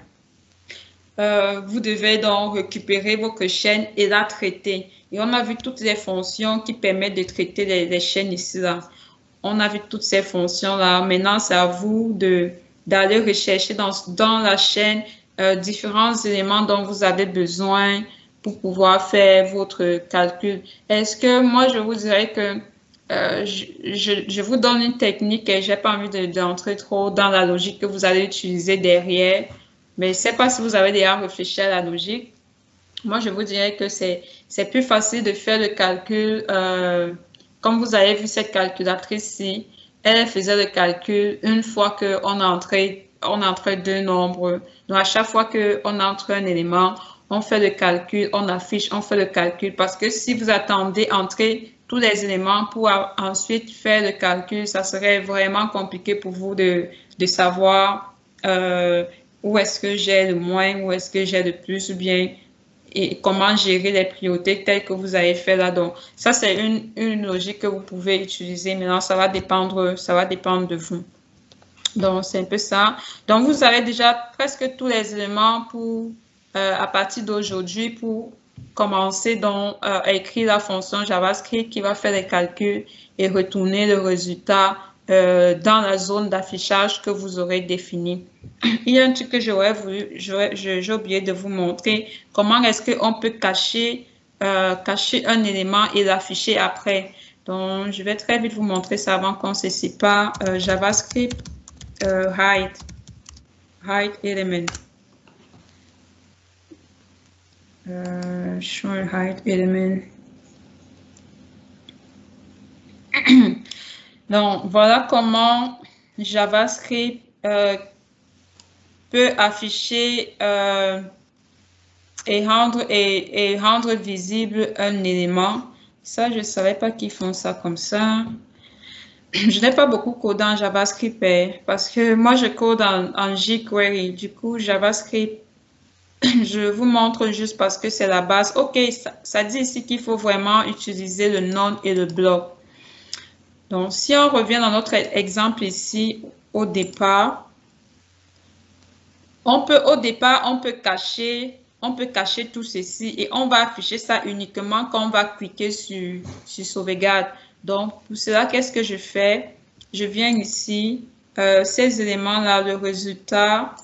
vous devez donc récupérer votre chaîne et la traiter. Et on a vu toutes les fonctions qui permettent de traiter les chaînes ici, là. On a vu toutes ces fonctions-là. Maintenant, c'est à vous d'aller rechercher dans la chaîne différents éléments dont vous avez besoin pour pouvoir faire votre calcul. Est-ce que moi, je vous dirais que je vous donne une technique et j'ai pas envie d'entrer trop dans la logique que vous allez utiliser derrière, mais je ne sais pas si vous avez déjà réfléchi à la logique. Moi, je vous dirais que c'est plus facile de faire le calcul. Comme vous avez vu cette calculatrice-ci, elle faisait le calcul une fois qu'on entrait deux nombres. Donc, à chaque fois qu'on entre un élément, on fait le calcul, on affiche, on fait le calcul. Parce que si vous attendez entrer tous les éléments pour ensuite faire le calcul, ça serait vraiment compliqué pour vous de savoir où est-ce que j'ai le moins, où est-ce que j'ai le plus, ou bien et comment gérer les priorités telles que vous avez fait là. Donc, ça, c'est une logique que vous pouvez utiliser. Maintenant, ça va dépendre de vous. Donc, c'est un peu ça. Donc, vous avez déjà presque tous les éléments pour, à partir d'aujourd'hui, pour commencer donc à écrire la fonction JavaScript qui va faire les calculs et retourner le résultat dans la zone d'affichage que vous aurez définie. Il y a un truc que j'ai oublié de vous montrer. Comment est-ce qu'on peut cacher un élément et l'afficher après. Donc, je vais très vite vous montrer ça avant qu'on se sépare. JavaScript, hide element. Show hide element. Donc, voilà comment JavaScript peut afficher et rendre visible un élément. Ça, je ne savais pas qu'ils font ça comme ça. Je n'ai pas beaucoup codé en JavaScript parce que moi, je code en jQuery. Du coup, JavaScript, je vous montre juste parce que c'est la base. OK, ça dit ici qu'il faut vraiment utiliser le none et le bloc. Donc, si on revient dans notre exemple ici, au départ, on peut cacher tout ceci et on va afficher ça uniquement quand on va cliquer sur sauvegarde. Donc, pour cela, qu'est-ce que je fais? Je viens ici, ces éléments-là, le résultat,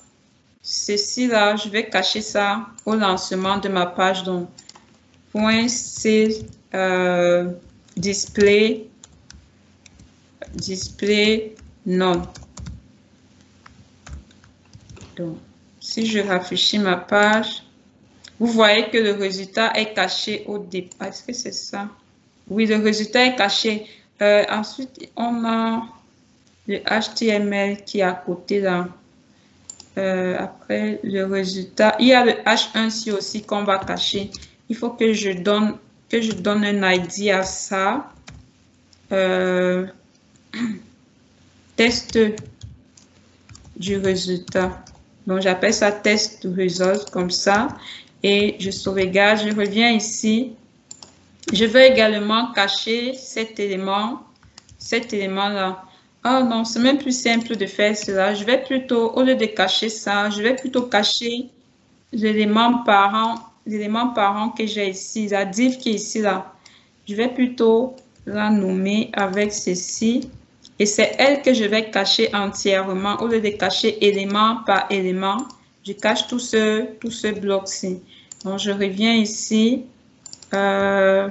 ceci-là, je vais cacher ça au lancement de ma page. Donc, point C, display none. Donc, si je rafraîchis ma page, vous voyez que le résultat est caché au départ. Est-ce que c'est ça? Oui, le résultat est caché. Ensuite, on a le HTML qui est à côté là. Après le résultat, il y a le H1C aussi qu'on va cacher. Il faut que je donne un ID à ça. Test du résultat. Donc, j'appelle ça test result comme ça. Et je sauvegarde. Je reviens ici. Je vais également cacher cet élément-là. Oh non, c'est même plus simple de faire cela. Je vais plutôt, au lieu de cacher ça, je vais plutôt cacher l'élément parent que j'ai ici, la div qui est ici là. Je vais plutôt la nommer avec ceci. Et c'est elle que je vais cacher entièrement. Au lieu de cacher élément par élément, je cache tout ce bloc-ci. Donc, je reviens ici. Je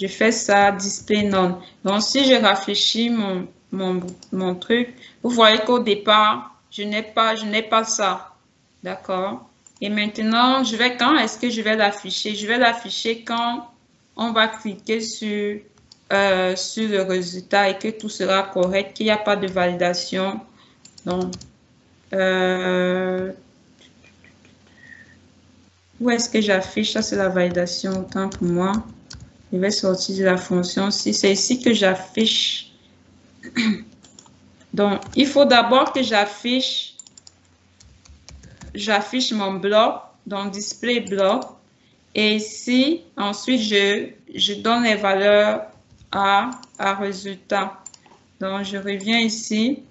fais ça, display none. Donc, si je rafraîchis mon truc, vous voyez qu'au départ, je n'ai pas ça. D'accord? Et maintenant, quand est-ce que je vais l'afficher? Je vais l'afficher quand on va cliquer sur le résultat et que tout sera correct, qu'il n'y a pas de validation. Donc, où est-ce que j'affiche? Ça, c'est la validation, autant pour moi. Je vais sortir de la fonction. Si c'est ici que j'affiche. Donc, il faut d'abord que j'affiche mon bloc, donc display bloc. Et ici, ensuite, je donne les valeurs à résultat. Donc, je reviens ici.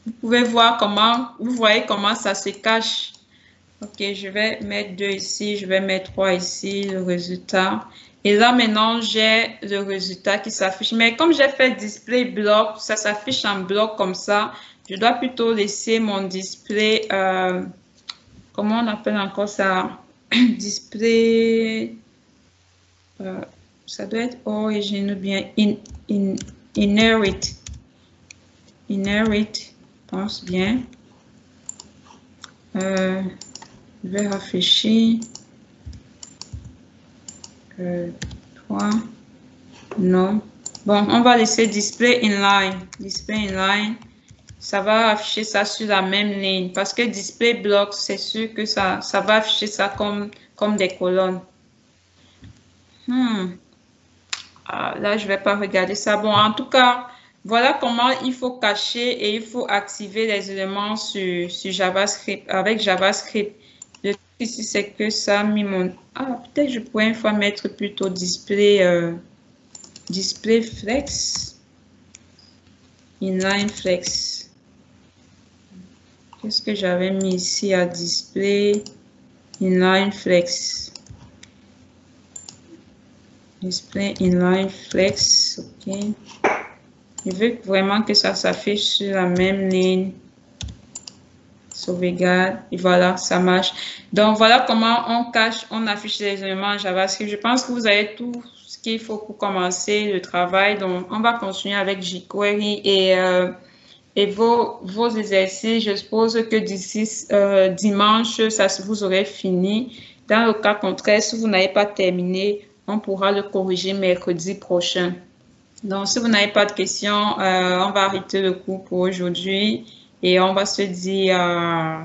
Vous pouvez voir comment, vous voyez comment ça se cache. Ok, je vais mettre 2 ici, je vais mettre 3 ici, le résultat. Et là, maintenant, j'ai le résultat qui s'affiche. Mais comme j'ai fait display bloc, ça s'affiche en bloc comme ça. Je dois plutôt laisser mon display, comment on appelle encore ça? Display, ça doit être origine ou bien inherit. Inherit, je pense bien. Je vais rafraîchir. 3. Non. Bon, on va laisser display inline. Display inline. Ça va afficher ça sur la même ligne. Parce que display block, c'est sûr que ça va afficher ça comme des colonnes. Là, je vais pas regarder ça. Bon, en tout cas, voilà comment il faut cacher et il faut activer les éléments sur JavaScript, avec JavaScript. Le truc ici, c'est que ça a mis mon... peut-être je pourrais une fois mettre plutôt display flex. Inline flex. Qu'est-ce que j'avais mis ici à display inline flex? Display inline flex, ok. Je veux vraiment que ça s'affiche sur la même ligne. Sauvegarde, et voilà, ça marche. Donc, voilà comment on cache, on affiche les éléments en JavaScript. Je pense que vous avez tout ce qu'il faut pour commencer le travail. Donc, on va continuer avec jQuery et vos exercices. Je suppose que d'ici dimanche, vous aurez fini. Dans le cas contraire, si vous n'avez pas terminé, on pourra le corriger mercredi prochain. Donc, si vous n'avez pas de questions, on va arrêter le cours pour aujourd'hui et on va se dire